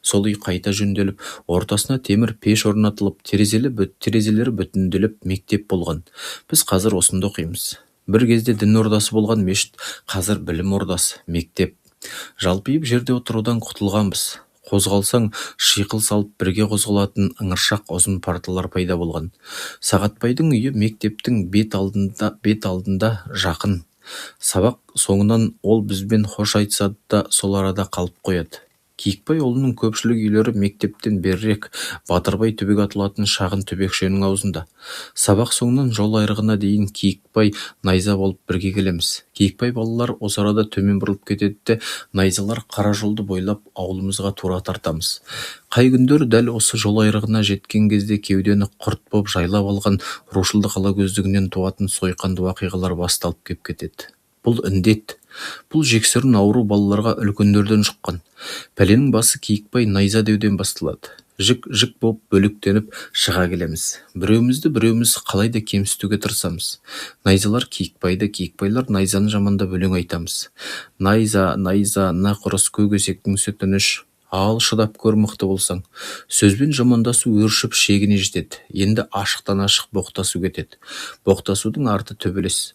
Сол үй қайта жөнделіп, ортасына темір пеш орнатылып, терезелері бүтінделіп мектеп болған. Біз қазір осында оқимыз. Бір кезде дін ордасы болған мешіт, қазір білім ордасы, мектеп. Жалпиып жерде отырудан құтылғанбыз. Қозғалсаң, шиқыл салып бірге қозғалатын ыңыршақ ұзын парталар пайда болған. Сағатбайдың үйі мектептің бет алдында жақын. Сабақ соңынан ол бізбен хош айтысады да сол арада қалып қояды. Киікбай ауылының көпшілік үйлері мектептен берірек Батырбай түбек атылатын шағын түбекшенің аузында. Сабақ соңынан жол айрығына дейін Киікбай найза болып бірге келеміз. Киікбай балалар осы арада төмен бұрылып кетеді де, найзалар қара жолды бойлап ауылымызға тура тартамыз. Қай күндер дәл осы жол айрығына жеткен кезде кеудені құрт боп жайлап алған рушылдық алакөздігінен туатын сойқанды уақиғалар басталып кеп кетеді. Бұл індет, бұл жексұрын ауру балаларға үлкендерден жұққан. Пәленің басы Киікбай найза деуден басталады. Жік боп бөлектеніп шыға келеміз. Біреуміз қалайда кемсітуге тырысамыз. Найзалар Киікбайды, Киікбайлар найзаны жамандап өлең айтамыз. Найза, на құрыс көкесектің сүтін іш. Ал шыдап көр мықты болсаң. Сөзбен жамандасу өршіп шегіне жетеді. Енді ашықтан ашық боқтасу кетеді. Боқтасудың арты төбелес.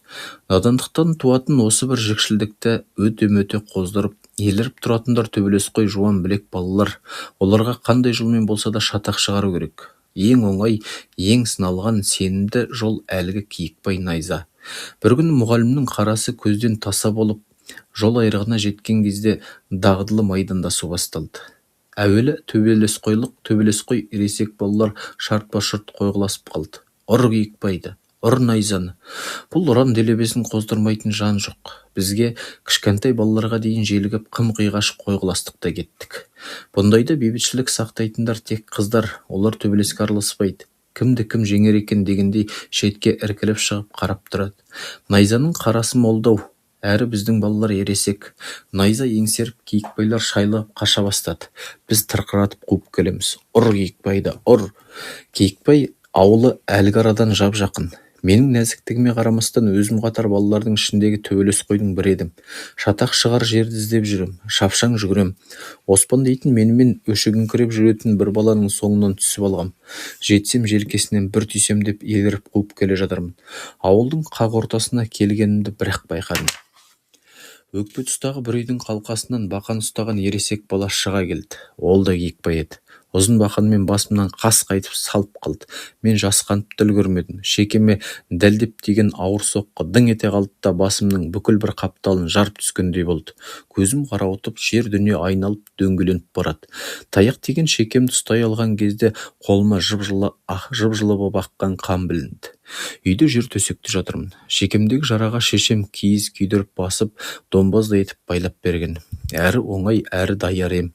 Надандықтан туатын осы бір жікшілдікті өте-мөте қоздырып, еліріп тұратындар төбелес қой жуан білек балалар. Оларға қандай жолмен болса да шатақ шығару керек. Ең оңай, ең сыналған сенімді жол әлгі Киікбай найза. Бір күні мұғалімнің қарасы көзден таса болып, жол айрығына жеткен кезде дағдылы майдандасу басталды. Әуелі төбелес қой ересек балалар шартпа-шұрт қойғыласып қалды. Ұр Киікбайды, ұр найзаны. Бұл ұран делебесін қоздырмайтын жан жоқ. Бізге кішкентай балаларға дейін желігіп қым-қиғаш қойғыластық та кеттік. Бұндайда бейбітшілік сақтайтындар тек қыздар, олар төбелеске араласпайды. Кімді кім жеңер екен дегендей шетке іркіліп шығып қарап тұрады. Найзаның қарасы молдау. Әрі біздің балалар ересек. Найза еңсеріп, Киікбайлар шайлап қаша бастады. Біз тырқыратып қуып келеміз. Ұр Киікбайды, ұр! Киікбай ауылы әлгі арадан жап жақын. Менің нәзіктігіме қарамастан өзім қатар балалардың ішіндегі төбелес қойдың бірі едім. Шатақ шығар жерді іздеп жүрем, шапшаң жүгірем. Оспан дейтін менімен өшігіңкіреп жүретін бір баланың соңынан түсіп алғам. Жетсем желкесінен бір түйсем деп еліріп қуып келе жатырмын. Ауылдың қақ ортасына келгенімді бір-ақ байқадым. Өкпе тұстағы бір үйдің қалқасынан бақан ұстаған ересек бала шыға келді. Ол да Киікбай еді. Ұзын бақанмен басымнан қас қайтып салып қалды. Мен жасқанып та үлгермедім. Шекеме дәлдеп тиген ауыр соққы дың ете қалды да басымның бүкіл бір қапталын жарып түскендей болды. Көзім қарауытып, жер дүние айналып дөңгеленіп барады. Таяқ тиген шекемді ұстай алған кезде қолыма жып-жылы боп аққан қан білінді. Үйде жер төсекте жатырмын. Шекемдегі жараға шешем киіз күйдіріп басып, домбаздай етіп байлап берген. Әрі оңай, әрі даяр ем.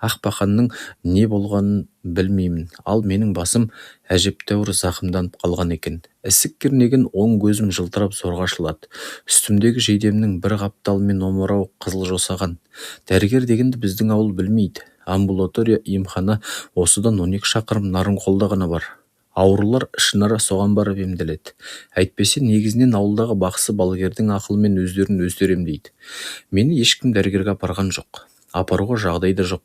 Ақ бақанның не болғанын білмеймін. Ал менің басым әжептәуір зақымданып қалған екен. Ісік кернеген оң көзім жылтырап зорға ашылады. Үстімдегі жейдемнің бір қапталымен омырау қызыл жосаған. Дәрігер дегенді біздің ауыл білмейді. Амбулатория емхана осыдан 12 шақырым Нарынқолда ғана бар. Аурулар ішінара соған барып емделеді. Әйтпесе негізінен ауылдағы бақсы балгердің ақылымен өздері емдейді. Мені ешкім дәрігерге апарған жоқ. Апаруға жағдай да жоқ.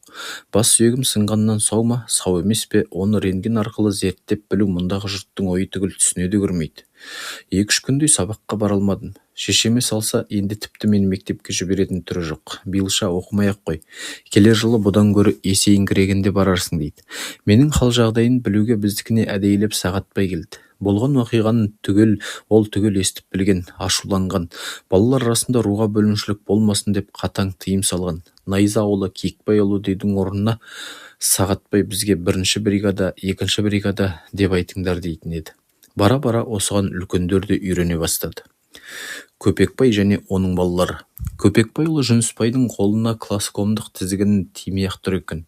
Бас сүйегім сынғаннан сау ма, сау емес пе, оны рентген арқылы зерттеп білу мұндағы жұрттың ойы түгіл түсіне де көрмейді. 2-3 күндей сабаққа бара алмадым. Шешеме салса, енді тіпті мені мектепке жіберетін түрі жоқ. Биылша оқымай-ақ қой. Келер жылы бұдан гөрі есейіңкірегенде барарсың дейді. Менің хал жағдайын білуге біздікіне әдейілеп Сағатбай келді. Болған уақиғаны түгел естіп білген, ашуланған. Балалар арасында руға бөлінушілік болмасын деп қатаң тыйым салған. Найза ауылы, Киікбай ауылы деудің орнына Сағатбай бізге 1-ші бригада, 2-ші бригада деп айтыңдар дейтін еді. Бара-бара осыған үлкендер де үйрене бастады. Көпекбай және оның балалары. Көпекбай ұлы Жүнісбайдың қолына класкомдық тізгінін тимей-ақ тұр екен.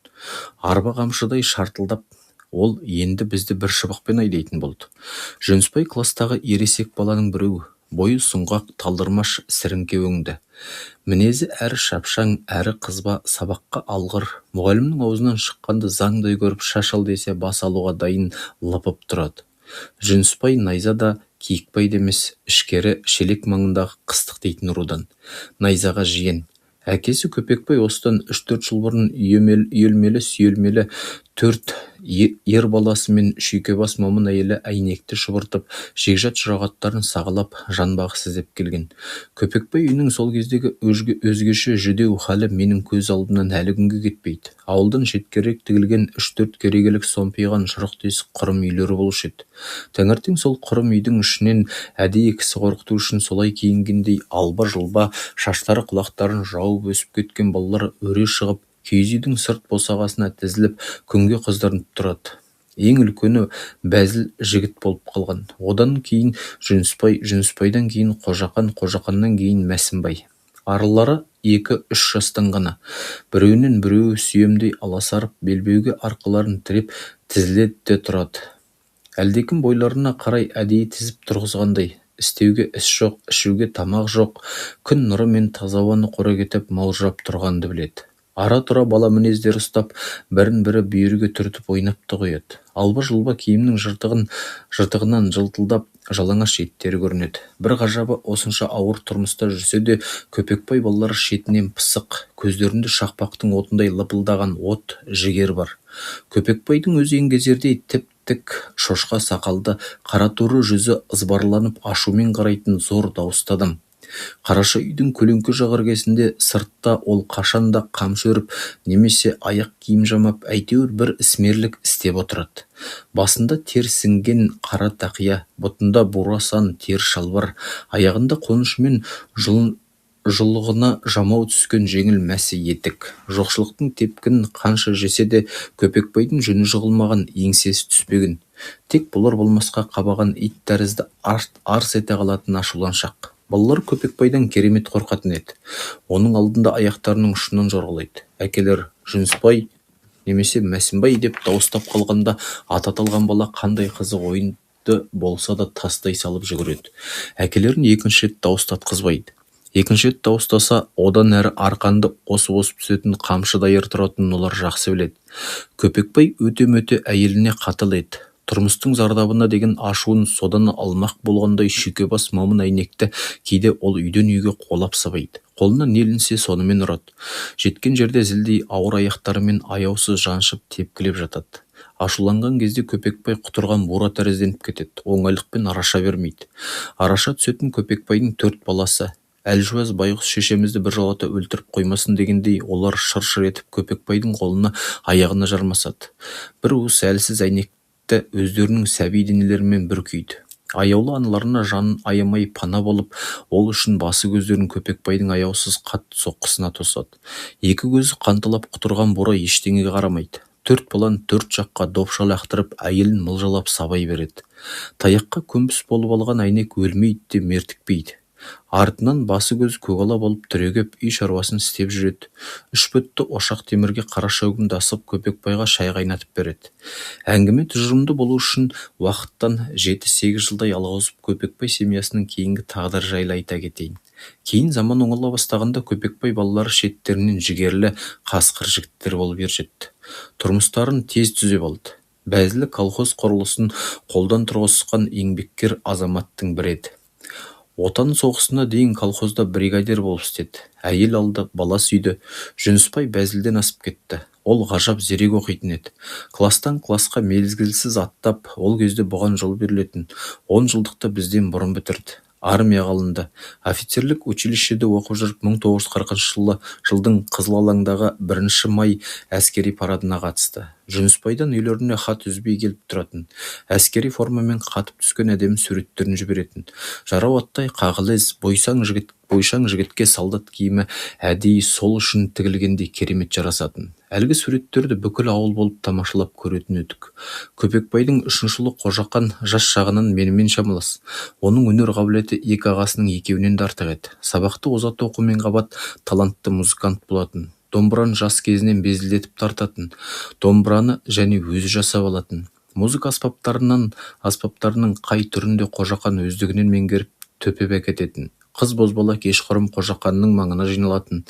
Арба қамшыдай шартылдап, ол енді бізді бір шыбықпен айдайтын болды. Жүнісбай кластағы ересек баланың біреуі. бойы сұңғақ талдырмаш сіріңке өңді. Мінезі әрі шапшаң, әрі қызба, сабаққа алғыр. Мұғалімнің аузынан шыққанды заңдай көріп, шаш ал десе бас алуға дайын лыпып тұрады. Жүнісбай найза да Киікбай демес, ішкері шелек маңындағы қыстық дейтін рудан. Найзаға жиен. Әкесі Көпекбай осыдан 3-4 жыл бұрын үйелмелі-сүйелмелі 4 ер баласы мен шүйкебас момын әйелі әйнекті шұбыртып, жекжат жұрағаттарын сағалап, жанбағыс іздеп келген. Көпекбай үйінің сол кездегі өзгеше жүдеу халі менің көз алдымнан әлі күнге кетпейді. Ауылдан шеткерек тігілген 3-4 керегелік сомпиған шұрық тесік құрым үйлері болушы еді. Таңертең сол құрым үйдің ішінен әдейі кісі қорқыту үшін солай киінгендей алба-жұлба, шаштары құлақтарын жауып өсіп кеткен балалар өре шығып, киіз үйдің сырт босағасына тізіліп, күнге қыздырынып тұрады. Ең үлкені бәзіл жігіт болып қалған. Одан кейін Жүнісбай, Жүнісбайдан кейін Қожақан, Қожақаннан кейін Мәсімбай. Арылары 2-3 жастан ғана. Біреуінен біреуі сүйемдей аласарып, белбеуге арқаларын тіреп тізіледі де тұрады. Әлдекім бойларына қарай әдейі тізіп тұрғызғандай. Істеуге іс жоқ, ішуге тамақ жоқ, күн нұры мен таза ауаны қора кетіп маужырап тұрғанды біледі. Ара-тұра бала мінездер ұстап, бірін-бірі бүйірге түртіп ойнапты қояды. Алба-жұлба киімнің жыртығынан жылтылдап, жалаңаш еттері көрінеді. Бір ғажабы осынша ауыр тұрмыста жүрсе де, Көпекбай балалары шетінен пысық, көздерінде шақпақтың отындай лыпылдаған от, жігер бар. Көпекбайдың өзі еңгезердей тіп-тік шошқа сақалды, қара торы жүзі ызбарланып ашумен қарайтын зор дауысты адам. Қараша үйдің көлеңке жағыргесінде сыртта ол қашанда қамшы өріп, немесе аяқ киім жамап, әйтеуір бір ісмерлік істеп отырады. Басында тер сіңген қара тақия, бұтында бурасан тер шалбар, аяғында қонышымен жұлығына жамау түскен жеңіл мәсі етік. Жоқшылықтың тепкінін қанша жесе де, Көпекбайдың жүні жығылмаған, еңсесі түспеген. Тек болар болмасқа қабаған ит тәрізді арс ете қалатын ашуланшақ. Балалар Көпекбайдан керемет қорқатын еді. Оның алдында аяқтарының ұшынан жорғалайды. Әкелер Жүнісбай немесе Мәсімбай деп дауыстап қалғанда, аты аталған бала қандай қызық ойынды болса да тастай салып жүгіреді. Әкелерін екінші рет дауыстатқызбайды. Екінші рет дауыстаса, одан әрі арқанды осып-осып түсетін қамшы дайыр тұратынын олар жақсы біледі. Көпекбай өте-мөте әйеліне қатал еді. Тұрмыстың зардабына деген ашуын содан алмақ болғандай шүйкебас момын әйнекті кейде ол үйден үйге қолап сабайды. Қолына не ілінсе сонымен ұрады. Жеткен жерде зілдей ауыр аяқтарымен аяусыз жаншып тепкілеп жатады. Ашуланған кезде Көпекбай құтырған бура тәрізденіп кетеді. Оңайлықпен араша бермейді. Араша түсетін Көпекбайдың 4 баласы. Әлжуаз байғұс шешемізді біржолата өлтіріп қоймасын дегендей, олар шыр-шыр етіп Көпекбайдың қолына, аяғына жармасады. Бір уыс әлсіз әйнек өздерінің сәби денелерімен бір күйді. Аяулы аналарына жанын аямай пана болып, ол үшін басы көздерін Көпекбайдың аяусыз қатты соққысына тосады. Екі көзі қанталап құтырған бура ештеңеге қарамайды. 4 баланы 4 жаққа допша лақтырып, әйелін мылжалап сабай береді. Таяққа көмбіс болып алған әйнек өлмейді де мертікпейді. Артынан басы көз көгала болып түрегеп үй шаруасын істеп жүреді. 3 бүтті ошақ темірге қара шәугімді асып Көпекбайға шай қайнатып береді. Әңгіме тұжырымды болу үшін уақыттан 7-8 жылдай алғызып Көпекбай семьясының кейінгі тағдыры жайлы айта кетейін. Кейін заман оңала бастағанда Көпекбай балалары шеттерінен жігерлі, қасқыр жігіттер болып ержетті. Тұрмыстарын тез түзеп алды. Бәзілі колхоз құрылысын қолдан тұрғызған еңбеккер азаматтың бірі еді. Отан соғысына дейін колхозда бригадир болып істеді. Әйел алды, бала сүйді. Жүнісбай бәзілден асып кетті. Ол ғажап зерек оқитын еді. Кластан класқа мезгілсіз аттап, ол кезде бұған жол берілетін. 10 жылдықта бізден бұрын бітірді. Армияға алынды. Офицерлік училищеде оқып жүріп 1940 жылдың Қызыл алаңдағы 1 май әскери парадына қатысты. Жүнісбайдан үйлеріне хат үзбей келіп тұратын. Әскери формамен қатып түскен әдемі суреттерін жіберетін. Жарау аттай қағылез, бойшаң жігітке солдат киімі әдейі сол үшін тігілгендей керемет жарасатын. Әлгі суреттерді бүкіл ауыл болып тамашалап көретін едік. Көпекбайдың 3-ші ұлы Қожақан жас жағынан менімен шамалас. Оның өнер қабілеті 2 ағасының екеуінен де артық еді. Сабақты озат оқумен қабат талантты музыкант болатын. Домбыраны жас кезінен безілдетіп тартатын. Домбыраны және өзі жасап алатын. Музыка аспаптарының қай түрінде Қожақан өздігінен меңгеріп төпеп әкететін. Қыз бозбала кешқұрым Қожақанның маңына жиналатын.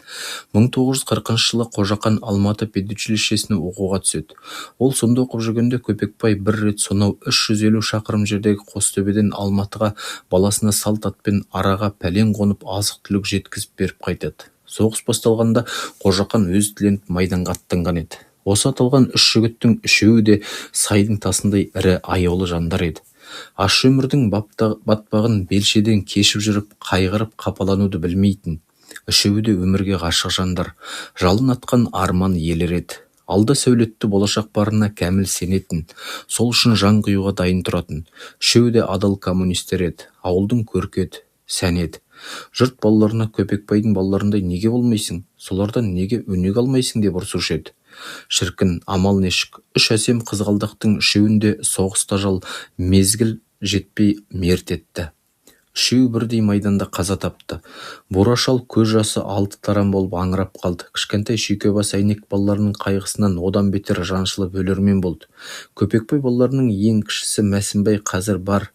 1940 жылы Қожақан Алматы педучилищесіне оқуға түседі. Ол сонда оқып жүргенде Көпекбай бір рет сонау 350 шақырым жердегі Қостөбеден Алматыға баласына салт атпен араға пәлен қонып азық-түлік жеткізіп беріп қайтады. Соғыс басталғанда Қожақан өз тіленіп майданға аттанған еді. Осы аталған үш жігіттің үшеуі де сайдың тасындай ірі аяулы жандар еді. Аш өмірдің батпағын белшеден кешіп жүріп, қайғырып қапалануды білмейтін. Үшеуі де өмірге ғашық жандар, жалын атқан арман иелер еді. Алда сәулетті болашақ барына кәміл сенетін, сол үшін жан қиюға дайын тұратын. Үшеуі де адал коммунистер еді, ауылдың көркі еді, сән еді. Жұрт балаларына Көпекбайдың балаларындай неге болмайсың, солардан неге өнеге алмайсың деп ұрсушы еді. Шіркін, амал нешік, үш әсем қызғалдақтың үшеуінде соғыста жал мезгіл жетпей мерт етті. Үшеуі бірдей майданда қаза тапты. Бура шал көз жасы алты тарам болып аңырап қалды. Кішкентай шүйкебас әйнек балаларының қайғысынан одан бетер жаншылып өлермен болды. Көпекбай балаларының ең кішісі Мәсімбай қазір бар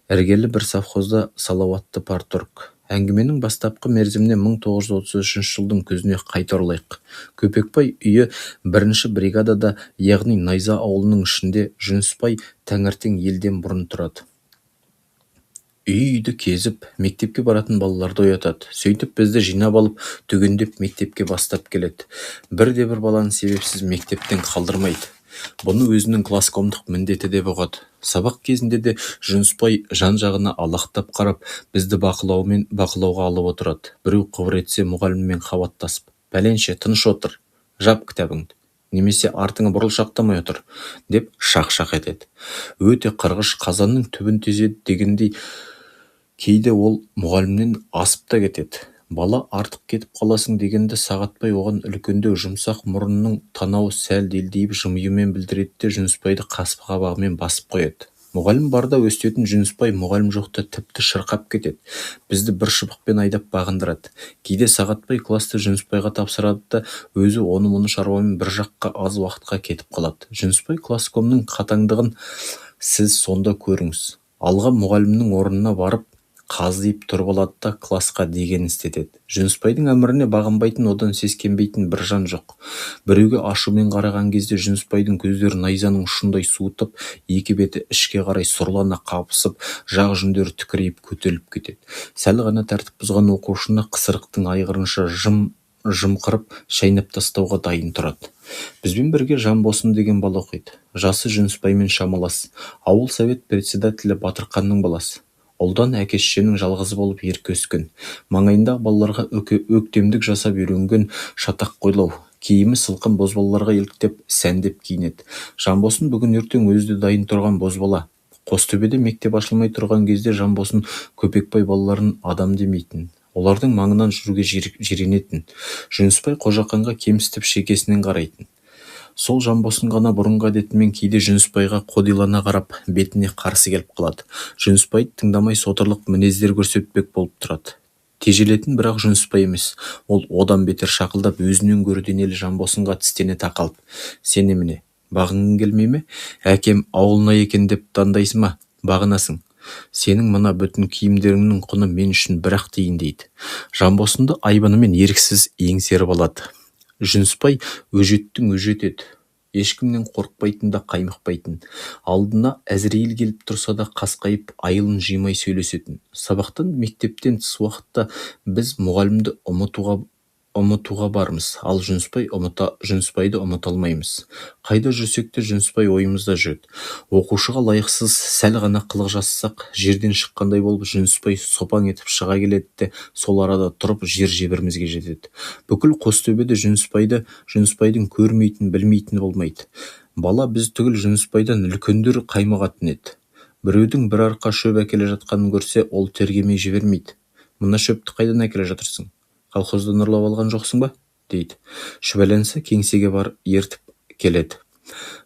іргелі бір совхозда салауатты парторг. Әңгіменің бастапқы мерзіміне 1933 жылдың күзіне қайта оралайық. Көпекбай үйі бірінші бригадада, яғни Найза ауылының ішінде. Жүнісбай таңертең елден бұрын тұрады. Үйді кезіп, мектепке баратын балаларды оятады. Сөйтіп бізді жинап алып, түгендеп мектепке бастап келеді. Бірде-бір баланы себепсіз мектептен қалдырмайды. Бұны өзінің класкомдық міндеті деп ұғады. Сабақ кезінде де Жүнісбай жан-жағына алақтап қарап, бізді бақылауға алып отырады. Біреу қыбыр етсе мұғаліммен қабаттасып: «Пәленше, тыныш отыр, жап кітабыңды, немесе артыңа бұрылшақтамай отыр», деп шақ-шақ етеді. Өте қырғыш, қазанның түбін тезеді дегендей. Кейде ол мұғалімнен асып та кетеді. Бала артық кетіп қаласың дегенді сағатбай оған үлкендеу, жұмсақ мұрынның танауы сәл делдиіп жымиюмен білдіреді де Жүнісбайды қабағымен басып қояды. Мұғалім барда өстетін Жүнісбай мұғалім жоқта тіпті шырқап кетеді. Бізді бір шыбықпен айдап бағындырады. Кейде сағатбай класты Жүнісбайға тапсырады да өзі оны-мұны шаруамен бір жаққа аз уақытқа кетіп қалады. Жүнісбай класкомның қатаңдығын сіз сонда көріңіз. Алға мұғалімнің орнына барып қаздиып тұрып алады да класқа деген істетеді. Жүнісбайдың әміріне бағынбайтын, одан сескенбейтін бір жан жоқ. Біреуге ашумен қараған кезде Жүнісбайдың көздері найзаның ұшындай суытып, екі беті ішке қарай сұрлана қабысып, жақ жүндері тікірейіп көтеріліп кетеді. Сәл ғана тәртіп бұзған оқушыны қысырықтың айғырынша жымқырып шайнап тастауға дайын тұрады. Бізбен бірге Жанбосын деген бала оқиды. Жасы Жүнісбаймен шамалас. Ауыл совет председателі Батырқанның баласы. Ұлдан әке-шешенің жалғызы болып ерке өскен. Маңайындағы балаларға өктемдік жасап үйренген, шатақ қойлау. Киімі сылқым бозбалаларға еліктеп, сәндеп киінеді. Жанбосын бүгін ертең өзі де дайын тұрған бозбала. Қостөбеде мектеп ашылмай тұрған кезде Жанбосын Көпекбай балаларын адам демейтін. Олардың маңынан жүруге жиренетін. Жүнісбай Қожақанға кемсітіп шекесінен қарайтын. Сол Жанбосын ғана бұрынғы әдетімен кейде Жүнісбайға қодилана қарап, бетіне қарсы келіп қалады. Жүнісбайды тыңдамай сотырлық мінездер көрсетпек болып тұрады. Тежелетін бірақ Жүнісбай емес. Ол одан бетер шақылдап, өзінен гөрі денелі Жанбосынға тістене тақалып: «Сен немене, бағынғың келмей ме? Әкем ауылына екен деп дандайсың ма? Бағынасың. Сенің мына бүтін киімдеріңнің құны мен үшін бір-ақ тиын», дейді. Жанбосынды айбынымен еріксіз еңсеріп алады. Жүнісбай өжеттің өжет еді. Ешкімнен қорықпайтын да қаймықпайтын. Алдына Әзірейіл келіп тұрса да қасқайып, айылын жимай сөйлесетін. Сабақтан, мектептен тыс уақытта біз мұғалімді ұмытуға бармыз, ал Жүнісбайды ұмыта алмаймыз. Қайда жүрсек те Жүнісбай ойымызда жүреді. Оқушыға лайықсыз сәл ғана қылық жасасақ, жерден шыққандай болып Жүнісбай сопаң етіп шыға келеді де сол арада тұрып жер-жебірімізге жетеді. Бүкіл Қостөбеде Жүнісбайдың көрмейтін, білмейтіні болмайды. Бала біз түгіл Жүнісбайдан үлкендер қаймығатын еді. Біреудің бір арқа шөп әкеле жатқанын көрсе, ол тергемей жібермейді. «Мына шөпті қайдан әкеле жатырсың? Колхоздан ұрлап алған жоқсың ба?» дейді. Шүбәләнсе кеңсеге бар ертіп келеді.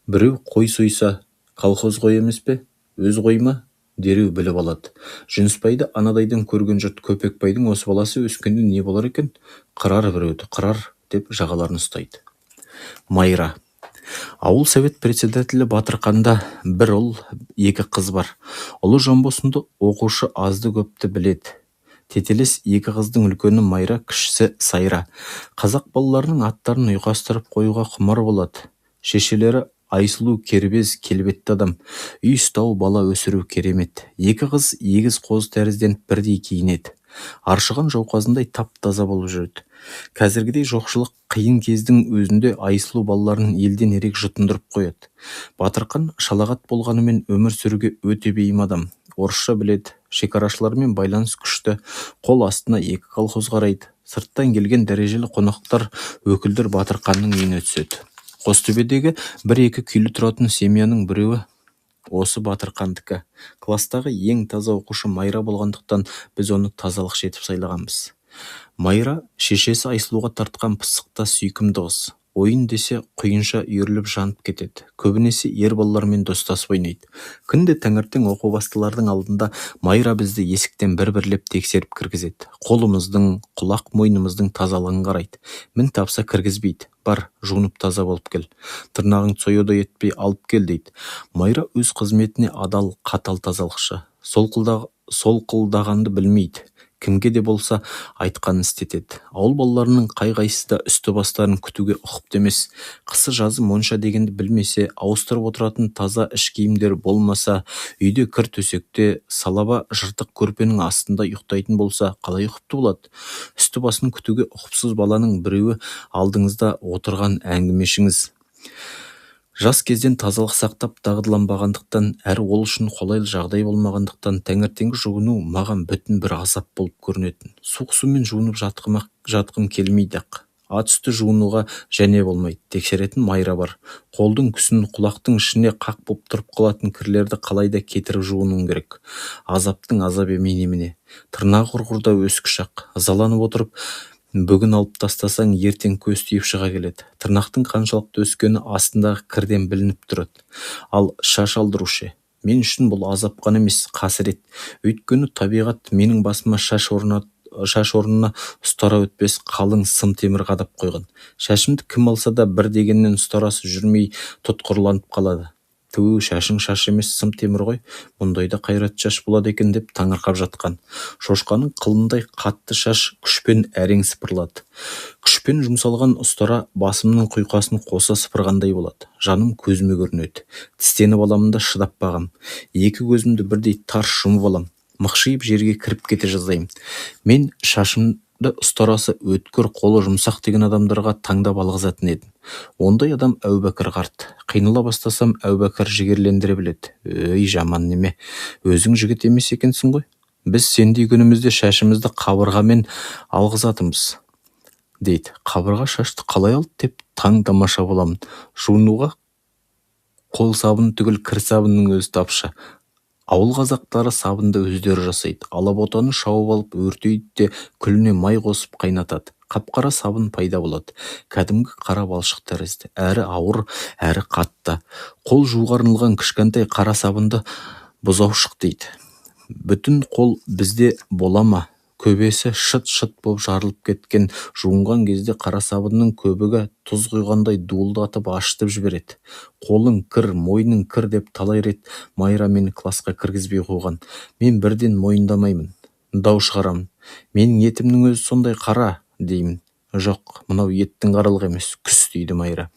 Біреу қой сойса, колхоз қой емес пе? Өз қой ма? Дереу біліп алады. Жүнісбайды анадайдан көрген жұрт Көпекбайдың осы баласы өскенде не болар екен? Қырар біреуді, қырар, деп жағаларын ұстайды. Майра. Ауыл совет председателі Батырқанда бір ұл, екі қыз бар. Ұлы Жанбосынды оқушы азды көпті біледі. Тетелес екі қыздың үлкені Майра, кішісі Сайра. Қазақ балаларының аттарын ұйқастырып қоюға құмар болады. Шешелері Айсұлу кербез келбетті адам. Үй ұстау, бала өсіру керемет. Екі қыз егіз қоз тәрізденіп бірдей киінеді. Аршыған жауқазындай тап-таза болып жүреді. Қазіргідей жоқшылық қиын кездің өзінде Айсұлу балаларын елден ерек жұтындырып қояды. Батырқан шалағат болғанымен өмір сүруге өте бейім адам. Орысша біледі, шекарашылармен байланыс күшті, қол астына екі колхоз қарайды. Сырттан келген дәрежелі қонақтар, өкілдер Батырқанның үйіне түседі. Қостөбедегі бір-екі күйлі тұратын семьяның біреуі осы Батырқандікі. Кластағы ең таза оқушы Майра болғандықтан біз оны тазалық жетіп сайлағанбыз. Майра шешесі Айсұлуға тартқан пысықта сүйкімді қыз. Ойын десе құйынша үйіріліп жанып кетеді. Көбінесе ер балалармен достасып ойнайды. Күнде таңертең оқу бастылардың алдында Майра бізді есіктен бір-бірлеп тексеріп кіргізеді. Қолымыздың, құлақ мойнымыздың тазалығын қарайды. Мін тапса кіргізбейді. Бар, жуынып таза болып кел. Тырнағың союда етпей алып кел дейді. Майра өз қызметіне адал, қатал тазалықшы. Солқылдағанды білмейді. Кімге де болса айтқанын істетеді. Ауыл балаларының қай-қайсысы да үсті-бастарын күтуге ұқыпты емес. Қысы-жазы монша дегенді білмесе, ауыстырып отыратын таза іш киімдер болмаса, үйде кір төсекте, салаба жыртық көрпенің астында ұйықтайтын болса, қалай ұқыпты болады? Үсті-басын күтуге ұқыпсыз баланың біреуі алдыңызда отырған әңгімешіңіз. Жас кезден тазалық сақтап дағдыланбағандықтан, әрі ол үшін қолайлы жағдай болмағандықтан, таңертеңгі жуыну маған бүтін бір азап болып көрінетін. Суық сумен жуынып жатқым келмейді-ақ. Ат үсті жуынуға және болмайды. Тексеретін Майра бар. Қолдың күсін құлақтың ішіне қақ боп тұрып қалатын кірлерді қалайда кетіріп жуынуың керек. Азаптың азап емей немене. Тырнағы құрғырда өскішақ. Ызаланып отырып, бүгін алып тастасаң, ертең көз тиіп шыға келеді. Тырнақтың қаншалықты өскені астындағы кірден білініп тұрады. Ал шаш алдырушы. Мен үшін бұл азап қана емес, қасірет. Өйткені табиғат менің басыма шаш орнына ұстара өтпес қалың сым темір қадап қойған. Шашымды кім алса да бір дегеннен ұстарасы жүрмей тұтқырланып қалады. Түү, шашың шаш емес, сым темір ғой. Мұндайда қайрат шаш болады екен деп таңырқап жатқан. Шошқаның қылындай қатты шаш күшпен әрең сыпырылады. Күшпен жұмсалған ұстара басымның құйқасын қоса сыпырғандай болады. Жаным көзіме көрінеді. Тістеніп аламын да шыдап бағам. Екі көзімді бірдей тарс жұмып алам. Мықшиып жерге кіріп кете жаздаймын. Мен шашымды ұстарасы өткір, қолы жұмсақ деген адамдарға таңдап алғызатын едім. Ондай адам Әубәкір қарт. Қиныла бастасам, Әубәкір жігерлендіре біледі. Өй, жаман неме, өзің жігіт емес екенсің ғой. Біз сендей күнімізде шашымызды қабырғамен алғызатымыз, дейді. Қабырға шашты қалай алды деп таң тамаша боламын. Жуынуға қол сабын түгіл кір сабынның өзі тапшы. Ауыл қазақтары сабынды өздері жасайды. Алаботаны шауып алып өртейді де күліне май қосып қайнатады. Қап-қара сабын пайда болады. Кәдімгі қара балшық тәрізді. Әрі ауыр, әрі қатты. Қол жууға арналған кішкентай қара сабынды бұзаушық дейді. Бүтін қол бізде бола ма? Көбесі шыт-шыт болып жарылып кеткен. Жуынған кезде қара сабынның көбігі тұз құйғандай дуылдатып ашытып жібереді. Қолың кір, мойның кір деп талай рет Майра мені класқа кіргізбей қойған. Мен бірден мойындамаймын. Дау шығарамын. Менің етімнің өзі сондай қара, деймін. Жоқ, мынау еттің қаралық емес, күс, дейді Майра.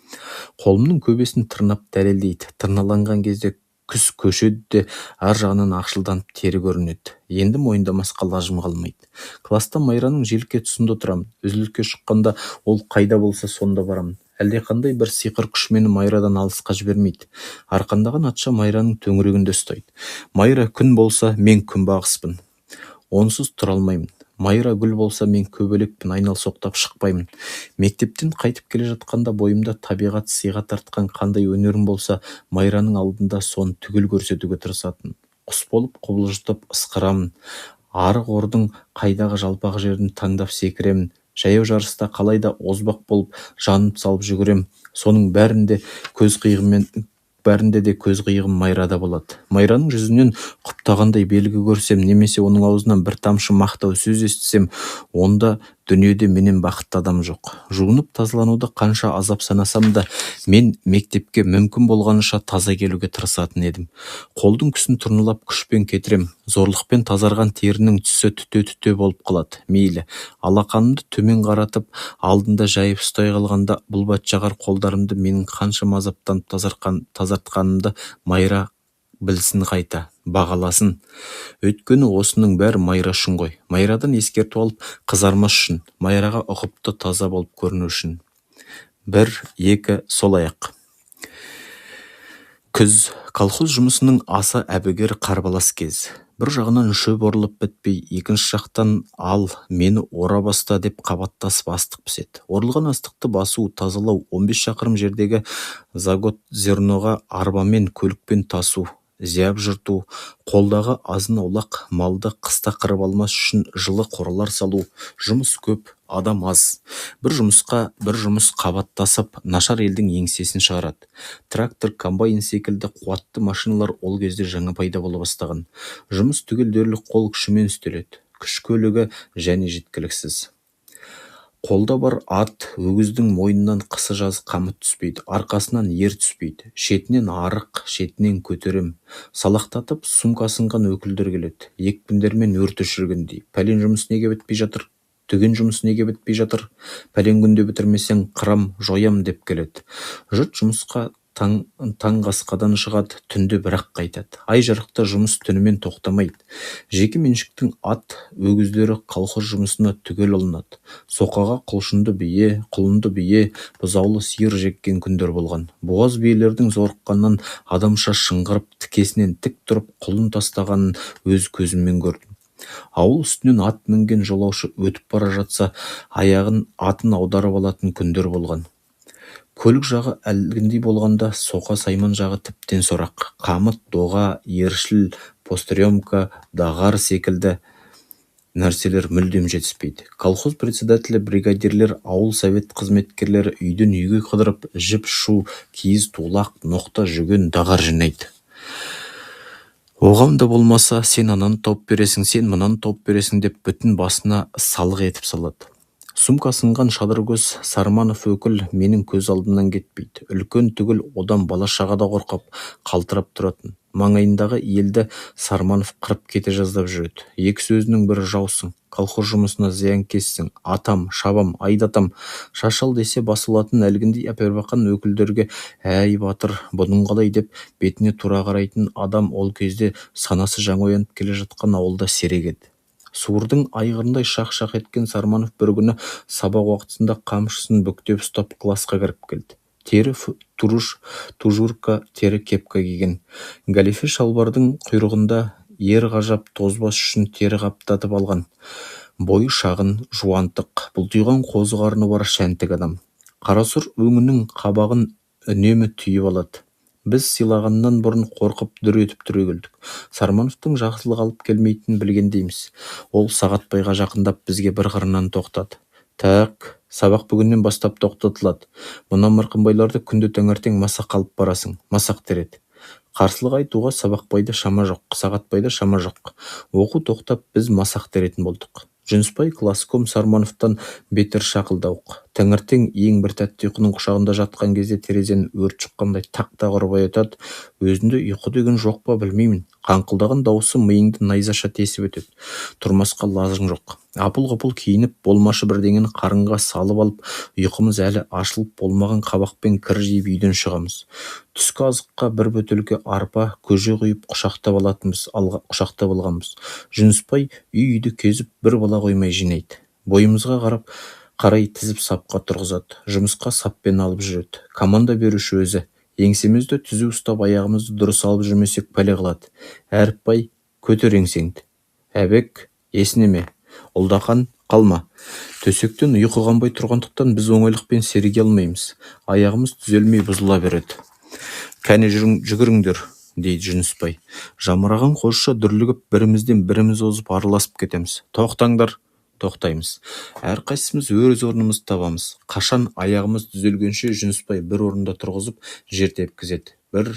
Қолымның көбесін тырнап дәлелдейді. Тырналанған кезде күс көшеді де ар жағынан ақшылданып тері көрінеді. Енді мойындамасқа лажым қалмайды. Класта Майраның желке тұсында тұрамын. Үзіліске шыққанда ол қайда болса сонда барамын. Әлдеқандай бір сиқыр күш мені Майрадан алысқа жібермейді. Арқандаған атша Майраның төңірегінде ұстайды. Майра күн болса, мен күнбағыспын. Онсыз тұра алмаймын. Майра гүл болса, мен көбелекпін, айналсоқтап шықпаймын. Мектептен қайтып келе жатқанда бойымда табиғат сыйға тартқан қандай өнерім болса, Майраның алдында соны түгел көрсетуге тырысатын. Құс болып құбылжытып ысқырамын. Арық ордың қайдағы жалпақ жерін таңдап секіремін. Жаяу жарыста қалайда озбақ болып жанып салып жүгірем. Соның бәрінде де көз қиығым Майрада болады. Майраның жүзінен құптағандай белгі көрсем, немесе оның аузынан бір тамшы мақтау сөз естісем, онда Дүниеде менен бақытты адам жоқ. Жуынып тазалануды қанша азап санасам да, мен мектепке мүмкін болғанша таза келуге тырысатын едім. Қолдың күсін тұрнылап күшпен кетірем. Зорлықпен тазарған терінің түсі түте-түте болып қалады. Мейлі, алақанымды төмен қаратып, алдында жайып ұстай қалғанда, бұл батжағар қолдарымды менің қаншама азаптанып тазартқанымды Майра білсін қайта, бағаласын. Өйткені осының бәрі Майра үшін ғой. Майрадан ескерту алып, қызармас үшін, Майраға ұқыпты таза болып көріну үшін. 1, 2, сол аяқ. Күз, колхоз жұмысының аса әбігер қарбалас кез. Бір жағынан шөп орылып бітпей, екінші жақтан ал мені ора баста деп қабаттасып астық піседі. Орылған астықты басу, тазалау, 15 шақырым жердегі загот зерноға арбамен, көлікпен тасу, зияб жырту, қолдағы азын-аулақ малды қыста қырып алмас үшін жылы қоралар салу. Жұмыс көп, адам аз. Бір жұмыс қабаттасып, нашар елдің еңсесін шығарады. Трактор, комбайн секілді қуатты машиналар ол кезде жаңа пайда бола бастаған. Жұмыс түгел дерлік қол күшімен істеледі. Күш көлігі және жеткіліксіз. Қолда бар ат, өгіздің мойнынан қысы-жазы қамыт түспейді, арқасынан ер түспейді. Шетінен арық, шетінен көтерем. Салақтатып сумкасынған өкілдер келеді. Екпіндермен өрт өшіргендей. Пәлен жұмыс неге бітпей жатыр? Түген жұмыс неге бітпей жатыр? Пәлен күнде бітірмесең қырам, жоям деп келеді. Жұрт жұмысқа таң асқадан шығады, түнде бірақ қайтады. Ай жарықта жұмыс түнімен тоқтамайды. Жеке меншіктің ат, өгіздері колхоз жұмысына түгел алынады. Соқаға құлшынды бие, құлынды бие, бұзаулы сиыр жеккен күндер болған. Буаз биелердің зорыққаннан адамша шыңғырып, тікесінен тік тұрып құлын тастағанын өз көзіммен көрдім. Ауыл үстінен ат мінген жолаушы өтіп бара жатса, аяғын атын аударып алатын күндер болған. Көлік жағы әлгіндей болғанда, соқа сайман жағы тіптен сорақ. Қамыт, доға, ершіл, пострёмка, дағар секілді нәрселер мүлдем жетіспейді. Колхоз председателі, бригадирлер, ауыл совет қызметкерлері үйден үйге қыдырып, жіп, шу, киіз, тулақ, ноқта, жүген, дағар жинайды. Оған да болмаса, сен ананы тауып бересің, сен мынаны тауып бересің деп бүтін басына салық етіп салады. Сумка сынған шадыргөз Сарманов өкіл менің көз алдымнан кетпейді. Үлкен түгіл, одан бала шағада қорқап, қалтырап тұратын. Маңайындағы елді Сарманов қырып кете жаздап жүреді. Екі сөзінің бірі жаусың, колхоз жұмысына зиян кессің, атам, шабам, айдатам, шашал десе басылатын әлгіндей әпербақан өкілдерге, әй батыр, бұның қалай деп бетіне тура қарайтын адам ол кезде санасы жаңа оянып келе жатқан ауылда сирек еді. Суырдың айғырындай шақ-шақ еткен Сарманов бір күні сабақ уақытысында қамшысын бүктеп ұстап классқа кіріп келді. Тері тужурка, тері кепка киген. Галифе шалбардың құйрығында ер ғажап тозбас үшін тері қаптатып алған. Бойы шағын, жуантық, бұлтиған қозы қарны бар шәнтік адам. Қарасұр өңінің қабағын үнемі түйіп алады. Біз сыйлағаннан бұрын қорқып дүр етіп түрегелдік. Сармановтың жақсылық алып келмейтінін білгендейміз. Ол Сағатбайға жақындап бізге бір қырынан тоқтады. Так, сабақ бүгіннен бастап тоқтатылады. Мына мырқымбайларды күнде таңертең масақ алып барасың. Масақ тереді. Қарсылық айтуға Сабақбайда шама жоқ, Сағатбайда шама жоқ. Оқу тоқтап біз масақ теретін болдық. Жүнісбай классиком Сармановтан бетер шақылдауық. Таңертең ең бір тәтті ұйқының құшағында жатқан кезде терезен өрт шыққандай тақ-тақ ұрып оятады. Өзінде ұйқы деген жоқ па білмеймін. Қаңқылдаған дауысы миыңды найзаша тесіп өтеді. Тұрмасқа лажың жоқ. Апыл-ғұпыл киініп, болмашы бірдеңені қарынға салып алып, ұйқымыз әлі ашылып болмаған қабақпен кір жиып үйден шығамыз. Түскі азыққа бір бөтелке арпа, көже құйып құшақтап алғанбыз. Жүнісбай үй-үйді кезіп бір бала қоймай жинайды. Бойымызға қарай тізіп сапқа тұрғызады. Жұмысқа саппен алып жүреді. Команда беруші өзі. Еңсемізді түзу ұстап, аяғымызды дұрыс алып жүрмесек пәле қылады. Әріпбай, көтер еңсеңді. Әбек, есінеме. Ұлдақан, қалма. Төсектен ұйқы қанбай тұрғандықтан біз оңайлықпен серіге алмаймыз. Аяғымыз түзелмей бұзыла береді. Кәне жүгіріңдер, дейді Жүнісбай. Жамыраған қозша дүрлігіп, бірімізден біріміз озып араласып кетеміз. Тоқтаңдар. Тоқтаймыз. Әрқайсымыз өз орнымызды табамыз. Қашан аяғымыз түзелгенше Жүнісбай бір орында тұрғызып жер тепкізеді. 1,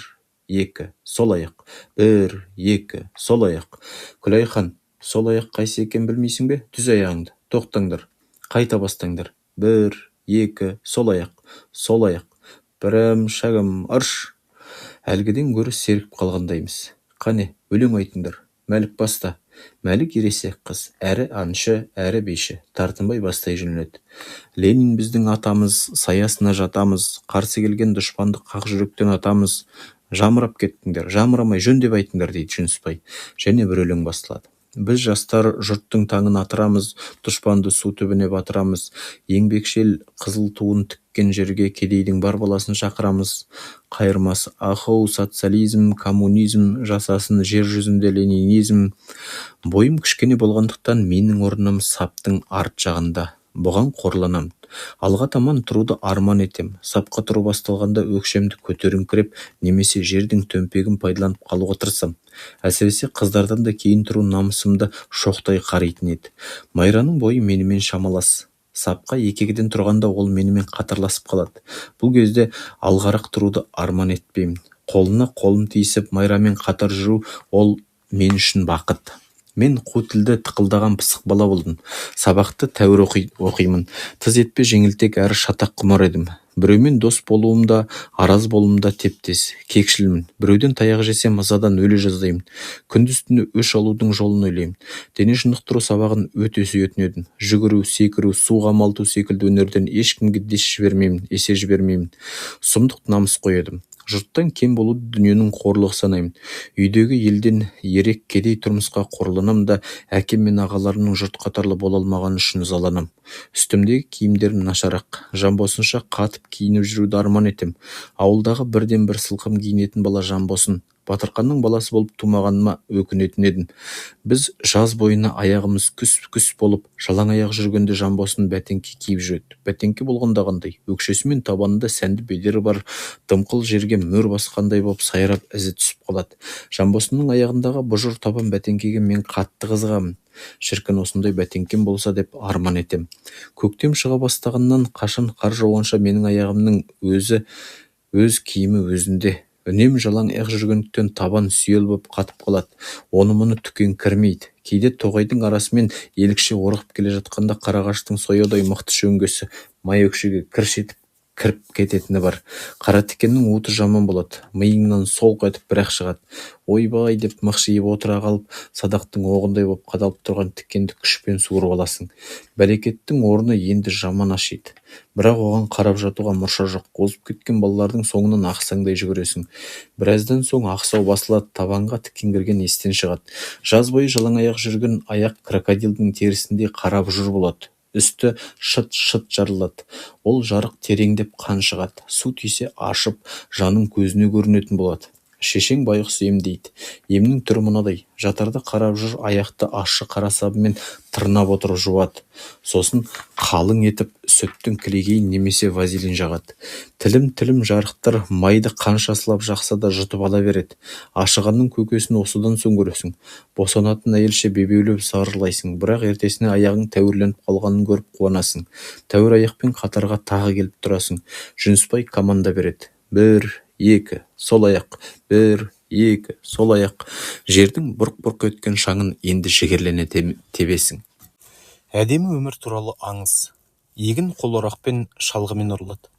2, сол аяқ. 1, 2, сол аяқ. Күлайхан, сол аяқ қайсы екен білмейсің бе? Түз аяғыңды. Тоқтаңдар. Қайта бастаңдар. 1, 2, сол аяқ. Бірім, шагым, ырш. Әлгіден гөрі сергіп қалғандаймыз. Қане, өлең айтыңдар. Мәлік баста. Мәлік ересек қыз, әрі аншы, әрі бейші, тартынбай бастай жөнеледі. Ленин біздің атамыз, саясына жатамыз, қарсы келген дұшпанды қақ жүректен атамыз. Жамырап кеттіңдер, жамырамай жөндеп айтыңдар, дейді Жүнісбай. Және бір өлең басталады. Біз жастар жұрттың таңын атырамыз, дұшпанды су түбіне батырамыз. Еңбекшел қызыл туын тіккен жерге кедейдің бар баласын шақырамыз. Қайырмасы ахау, социализм, коммунизм, жасасын жер жүзінде ленинизм. Бойым кішкене болғандықтан менің орным саптың арт жағында. Бұған қорланам. Алға таман тұруды арман етем. Сапқа тұру басталғанда өкшемді көтеріңкіреп, немесе жердің төмпегін пайдаланып қалуға тырысам. Әсіресе қыздардан да кейін тұру намысымды шоқтай қаритын еді. Майраның бойы менімен шамалас. Сапқа екегіден тұрғанда ол менімен қатарласып қалады. Бұл кезде алғарақ тұруды арман етпеймін. Қолына қолым тиісіп, Майрамен қатар жүру ол мен үшін бақыт. Мен қу тілді тықылдаған пысық бала болдым. Сабақты тәуір оқимын. Тыз етпе жеңілтек әрі шатақ құмар едім. Біреумен дос болуым да, араз болуым да тептес. Кекшілмін. Біреуден таяқ жесем ызадан өле жаздаймын. Күндіз-түні өш алудың жолын ойлаймын. Дене шынықтыру сабағын өте сүйетін едім. Жүгіру, секіру, суға малту секілді өнерден ешкімге есе жібермеймін. Сұмдық намыс қойдым. Жұрттан кем болуды дүниенің қорлығы санаймын. Үйдегі елден ерек кедей тұрмысқа қорланам да, әкем мен ағаларымның жұрт қатарлы бола алмағаны үшін ызаланам. Үстімдегі киімдерім нашарақ, жанбосынша қатып киініп жүруді арман етем. Ауылдағы бірден бір сылқым киінетін бала Жанбосын. Батырқанның баласы болып тумағаныма өкінетін едім. Біз жаз бойына аяғымыз күс болып, жалаң аяқ жүргенде Жанбосын бәтеңке киіп жүреді. Бәтеңке болғанда қандай, өкшесі мен табанында сәнді бедері бар, дымқыл жерге мөр басқандай болып сайрап ізі түсіп қалады. Жанбосынның аяғындағы бұжыр табан бәтеңкеге мен қатты қызығамын. Шіркін, осындай бәтеңкем болса деп арман етем. Көктем шыға бастағаннан қашан қар жауғанша менің аяғымның өз киімі өзінде. Үнем жалаң аяқ жүргендіктен табан сүйел болып қатып қалады. Оны-мұны түкең кірмейді. Кейде тоғайдың арасымен елікше орғып келе жатқанда қарағаштың сояудай мықты шөңгесі май өкшеге кірш етіп кіріп кететіні бар. Қара тікеннің уыты жаман болады. Миыңнан солқ етіп бір-ақ шығады. Ойбай деп мықшиып отыра қалып, садақтың оғындай болып қадалып тұрған тікенді күшпен суырып аласың. Бәрекеттің орны енді жаман ашиды. Бірақ оған қарап жатуға мұрша жоқ. Озып кеткен балалардың соңынан ақсаңдай жүгіресің. Біраздан соң ақсау басылады, табанға тікен кірген естен шығады. Жаз бойы жалаң аяқ жүрген аяқ крокодилдің терісіндей қара бұжыр болады. Үсті шыт-шыт жарылады. Ол жарық тереңдеп қан шығады. Су тисе ашып, жаның көзіне көрінетін болады. Шешең байғұс емдейді. Емнің түрі мынадай: жатарда қарап жүр, аяқты ащы қара сабымен тырнап отырып жуады. Сосын қалың етіп сүттің кілегейін немесе вазелин жағады. Тілім жарықтар, майды қанша сылап жақса да жұтып ала береді. Ашығанның көкесін осыдан соң көресің. Босанатын әйелше бебеулеп зарлайсың, бірақ ертесіне аяғың тәуірленіп қалғанын көріп қуанасың. Тәуір аяқпен қатарға тағы келіп тұрасың. Жүнісбай команда береді: 1, 2, сол аяқ, 1, 2, сол аяқ. Жердің бұрқ-бұрқ еткен шаңын енді жігерлене тебесің. Әдемі өмір туралы аңыз. Егін қол орақпен шалғымен ұрылады.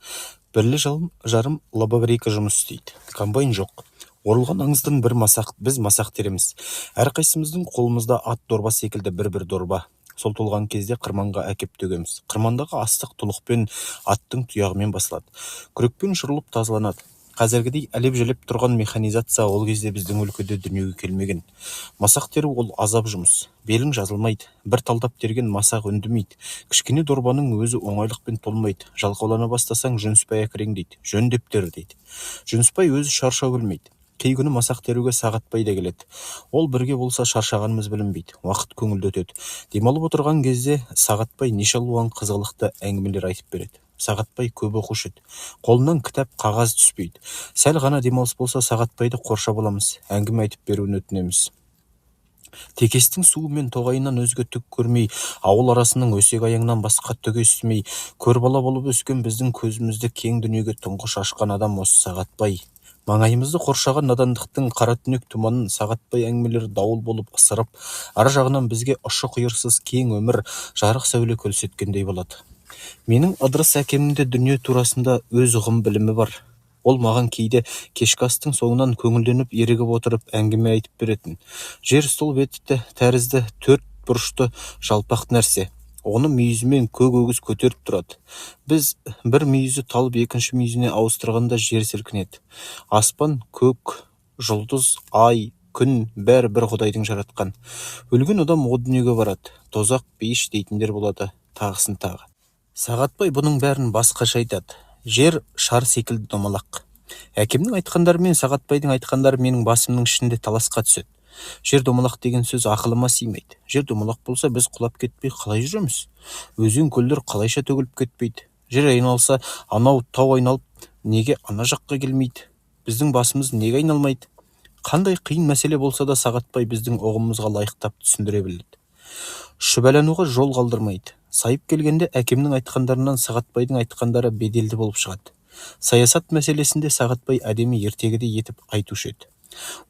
Бірлі жарым лаборатория жұмыс істейді. Комбайн жоқ. Орылған аңыздың біз масақ тереміз. Әрқайсымыздың қолымызда ат дорба секілді бір дорба. Сол толған кезде қырманға әкеп төгеміз. Қырмандағы астық тұлықпен, аттың тұяғымен басылады. Күрекпен шырылып тазаланады. Қазіргідей әлеп-желеп тұрған механизация ол кезде біздің өлкеде дүниеге келмеген. Масақ теру ол азап жұмыс. Белің жазылмайды. Бір талдап терген масақ үндімейді. Кішкене дорбаның өзі оңайлықпен толмайды. Жалқаулана бастасаң, Жүнісбай әкіреңдейді. Жөндеп тер дейді. Жүнісбай өзі шаршау білмейді. Кей күні масақ теруге Сағатбай да келеді. Ол бірге болса шаршағанымыз білінбейді. Уақыт көңілді өтеді. Демалып отырған кезде Сағатбай неше алуан қызғылықты әңгімелер айтып береді. Сағатбай көп оқушы еді. Қолынан кітап, қағаз түспейді. Сәл ғана демалыс болса, Сағатбайды қоршап аламыз. Әңгіме айтып беруін өтінеміз. Текестің суы мен тоғайынан өзге түк көрмей, ауыл арасының өсек аяңнан басқа түк естімей, көр бала болып өскен біздің көзімізді кең дүниеге тұңғыш ашқан адам осы Сағатбай. Маңайымызды қоршаған надандықтың қара түнек тұманын сағатбай әңгімелері дауыл болып ысырып, ар жағынан бізге ұшы-қиырсыз кең өмір жарық сәуле көрсеткендей болады. Менің ыдырыс әкемнің де дүние турасында өз ұғым білімі бар. Ол маған кейде кешкі астың соңынан көңілденіп ерігіп отырып әңгіме айтып беретін. Жер стол беті тәрізді төрт бұрышты жалпақ нәрсе. Оны мүйізімен көк өгіз көтеріп тұрады. Біз бір мүйізі талып екінші мүйізіне ауыстырғанда жер сілкінеді. Аспан, көк, жұлдыз, ай, күн бәрі бір Құдайдың жаратқан. Өлген адам о дүниеге барады. Тозақ, пейіш дейтіндер болады, тағысын тағы. Сағатбай бұның бәрін басқаша айтады. Жер шар секілді домалақ. Әкемнің айтқандары мен Сағатбайдың айтқандары менің басымның ішінде таласқа түседі. Жер домалақ деген сөз ақылыма сыймайды. Жер домалақ болса, біз құлап кетпей қалай жүреміз? Өзен көлдер қалайша төгіліп кетпейді? Жер айналса, анау тау айналып, неге ана жаққа келмейді? Біздің басымыз неге айналмайды? Қандай қиын мәселе болса да Сағатбай біздің ұғымымызға лайықтап түсіндіре біледі. Шүбәлануға жол қалдырмайды. Сайып келгенде әкемнің айтқандарынан Сағатбайдың айтқандары беделді болып шығады. Саясат мәселесінде Сағатбай әдемі ертегідей етіп айтушы еді.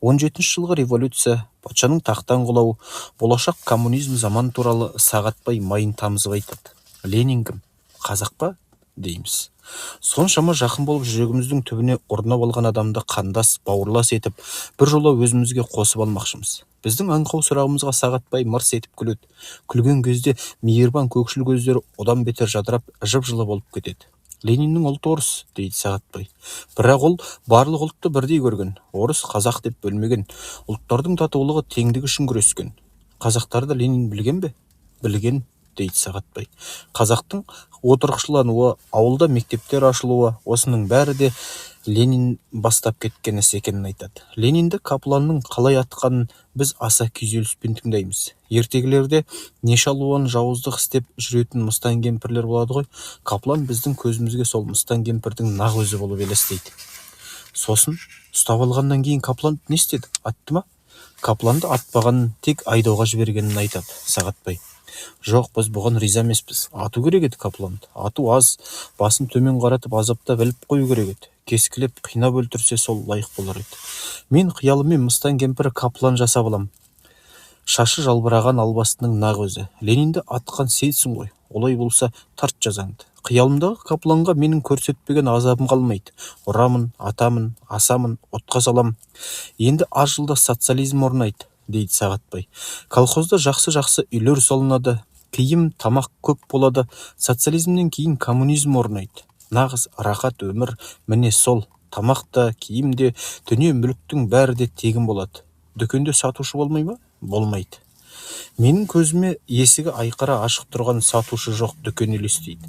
17-ші жылғы революция, патшаның тақтан құлауы, болашақ коммунизм заман туралы Сағатбай майын тамызып айтады. Ленин кім? Қазақ па? Дейміз. Соншама жақын болып жүрегіміздің түбіне орнап алған адамды қандас, бауырлас етіп, бір жола өзімізге қосып алмақшымыз. Біздің аңқау сұрағымызға Сағатбай мырс етіп күледі. Күлген кезде мейірбан көкшіл көздері одан бетер жадырап, жып-жылы болып кетеді. Лениннің ұлты орыс, дейді Сағатбай. Бірақ ол барлық ұлтты бірдей көрген. Орыс, қазақ деп бөлмеген. Ұлттардың татулығы, теңдігі үшін күрескен. Қазақтарды Ленин білген бе? Білген, дейді Сағатбай. Қазақтың отырықшылануы, ауылда мектептер ашылуы, осының бәрі де Ленин бастап кеткен іс екенін айтады. Ленинді Капланның қалай атқанын біз аса күйзеліспен тыңдаймыз. Ертегілерде неше алуан жауыздық істеп жүретін мыстан кемпірлер болады ғой. Каплан біздің көзімізге сол мыстан кемпірдің нақ өзі болып елестейді. Сосын ұстап алғаннан кейін Каплан не істеді? Атты ма? Капланды атпағанын, тек айдауға жібергенін айтады Сағатбай. Жоқ, біз бұған риза емеспіз. Ату керек еді Капланды. Ату аз, басын төмен қаратып азаптап іліп қою керек еді. Кескілеп, қинап өлтірсе сол лайық болар еді. Мен қиялыммен мыстан кемпірі Каплан жасап алам. Шашы жалбыраған албастының нақ өзі. Ленинді атқан сенсің ғой. Олай болса тарт жазаңды. Қиялымдағы Капланға менің көрсетпеген азабым қалмайды. Ұрамын, атамын, асамын, отқа салам. Енді аз жылда социализм орнайды, дейді Сағатбай. Колхозда жақсы-жақсы үйлер салынады, киім, тамақ көп болады. Социализмнен кейін коммунизм орнайды. Нағыз рақат өмір, міне сол. Тамақ та, киім де, дүние мүліктің бәрі де тегін болады. Дүкенде сатушы болмай ма? Болмайды. Менің көзіме есігі айқара ашық тұрған сатушы жоқ дүкен елестейді.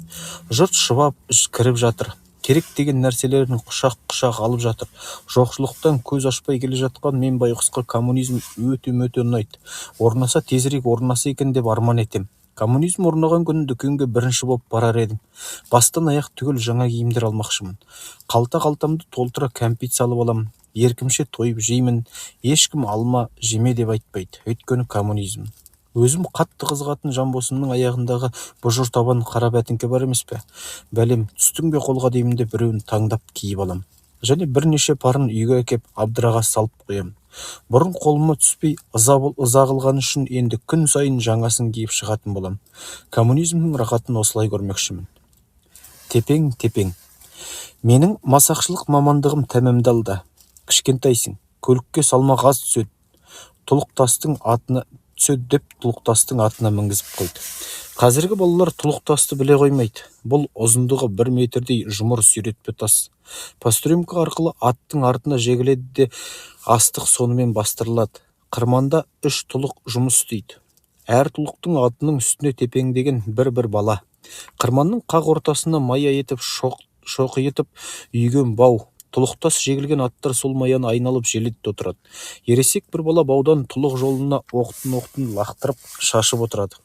Жұрт шыбап кіріп жатыр. Керек деген нәрселерін құшақ-құшақ алып жатыр. Жоқшылықтан көз ашпай келе жатқан мен байғұсқа коммунизм өте-мөте ұнайды. Орнаса тезірек орнаса екен деп арман етем. Коммунизм орнаған күні дүкенге бірінші боп барар едім. Бастан аяқ түгел жаңа киімдер алмақшымын. Қалта-қалтамды толтыра кәмпит салып алам. Еркімше тойып жеймін. Ешкім алма, жеме деп айтпайды. Өйткені коммунизм. Өзім қатты қызығатын Жанбосынның аяғындағы бұжыр табан қара бәтіңке бар емес пе? Бәлем, түстің бе қолға деймін де біреуін таңдап киіп алам. Және бірнеше парын үйге әкеп абдыраға салып қоям. Бұрын қолыма түспей ыза қылған үшін енді күн сайын жаңасын киіп шығатын болам. Коммунизмнің рахатын осылай көрмекшімін. Тепең. Менің масақшылық мамандығым тәмамдалды. Кішкентайсың, көлікке салмақ аз түседі. Тұлықтастың атына мінгізіп қойды. Қазіргі балалар тұлықтасты біле қоймайды. Бұл ұзындығы 1 метрдей жұмыр сүйретпе тас. Пострюмка арқылы аттың артына жегіледі де астық сонымен бастырылады. Қырманда 3 тұлық жұмыс істейді. Әр тұлықтың атының үстіне тепеңдеген бір бала. Қырманның қақ ортасына мая етіп шоқиытып үйген бау. Тұлықтас жегілген аттар сол маяны айналып желетті отырады. Ересек бір бала баудан тұлық жолына оқтын лақтырып шашып отырады.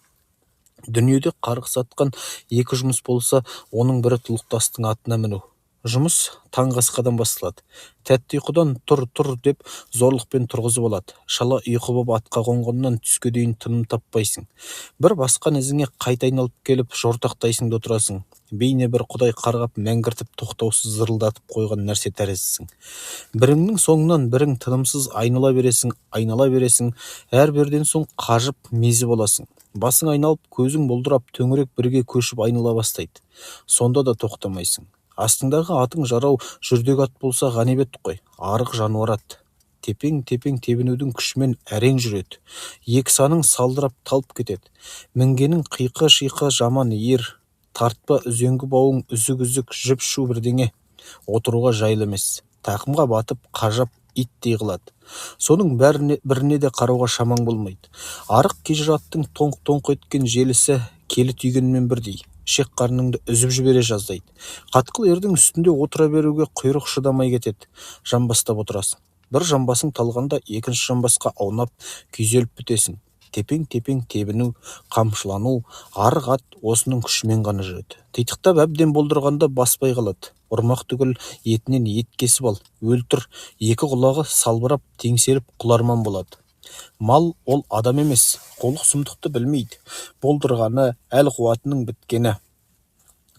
Дүниеде қарғыс атқан 2 жұмыс болса, оның бірі тұлықтастың атына міну. Жұмыс таңғы асқадан басталады. Тәтті ұйқыдан тұр деп зорлықпен тұрғызып алады. Шала ұйқы боп атқа қонғаннан түске дейін тыным таппайсың. Bir басқан ізіңе қайта айналып келіп жортақтайсың да отырасың. Бейне бір құдай қарғап мәңгіртіп тоқтаусыз зырылдатып қойған нәрсе тәріздісің. Біріңнің соңынан бірің тынымсыз айнала бересің, әрберден соң қажып мезі боласың. Басың айналып, көзің бұлдырап, төңірек бірге көшіп айнала бастайды. Сонда да тоқтамайсың. Астыңдағы атың жарау жүрдек ат болса ғанибет қой, арық жануар ат. Тепең-тепең тебінудің күшімен әрең жүреді. Екі саның салдырап талып кетеді. Мінгенің қиқы-шиқы жаман ер, тартпа үзеңгі бауың үзік-үзік жіп-шу бірдеңе. Отыруға жайлы емес. Тақымға батып, қажап, иттей қылады. Соның біріне де қарауға шамаң болмайды. Арық кежір аттың тоңқ-тоңқ еткен желісі келі түйгенмен бірдей. Шек қарныңды үзіп жібере жаздайды. Қатқыл ердің үстінде отыра беруге құйрық шыдамай кетеді. Жамбастап отырасың. Bir жамбасың талғанда екінші жамбасқа аунап, күйзеліп бітесің. Тепең-тепең тебіну, қамшылану, арық ат осының күшімен ғана жүреді. Титықтап әбден болдырғанда баспай қалады. Ұрмақ түгіл етінен ет кесіп ал, өлтір, екі құлағы салбырап, теңселіп құларман болады. Мал ол адам емес, қолық сұмдықты білмейді. Болдырғаны, әл қуатының біткені.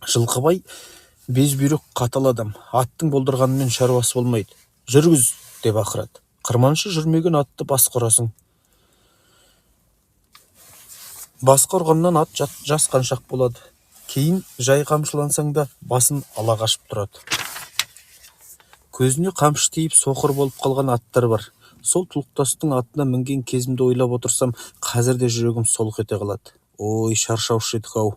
Жылқыбай безбүйрек қатал адам, аттың болдырғанымен шаруасы болмайды. Жүргіз, деп ақырады. Қырманшы жүрмеген атты басқа ұрасың. Басқа ұрғаннан ат жасқаншақ болады. Кейін жай қамшылансаң да басын ала қашып тұрады. Көзіне қамшы тиіп соқыр болып қалған аттар бар. Сол тұлықтастың атына мінген кезімді ойлап отырсам, қазір де жүрегім солқ ете қалады. Ой, шаршаушы едік-ау.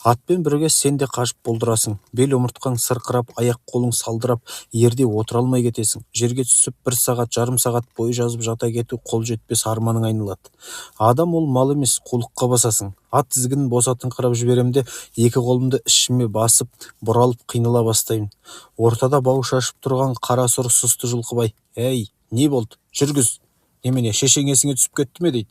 Атпен бірге сен де қашып болдырасың. Бел омыртқаң сырқырап, аяқ қолың салдырап, ерде отыра алмай кетесің. Жерге түсіп 1 сағат, жарым сағат бойы жазып жата кету қол жетпес арманың айналады. Адам ол мал емес, қулыққа басасың. Ат тізгінін босатыңқырап жіберемде, екі қолымды ішіме басып, бұралып қинала бастаймын. Ортада бау шашып тұрған қара сұр сұсты Жылқыбай: "Әй, не болды? Жүргіз. Немене, шешең есіңе түсіп кетті ме?" дейді.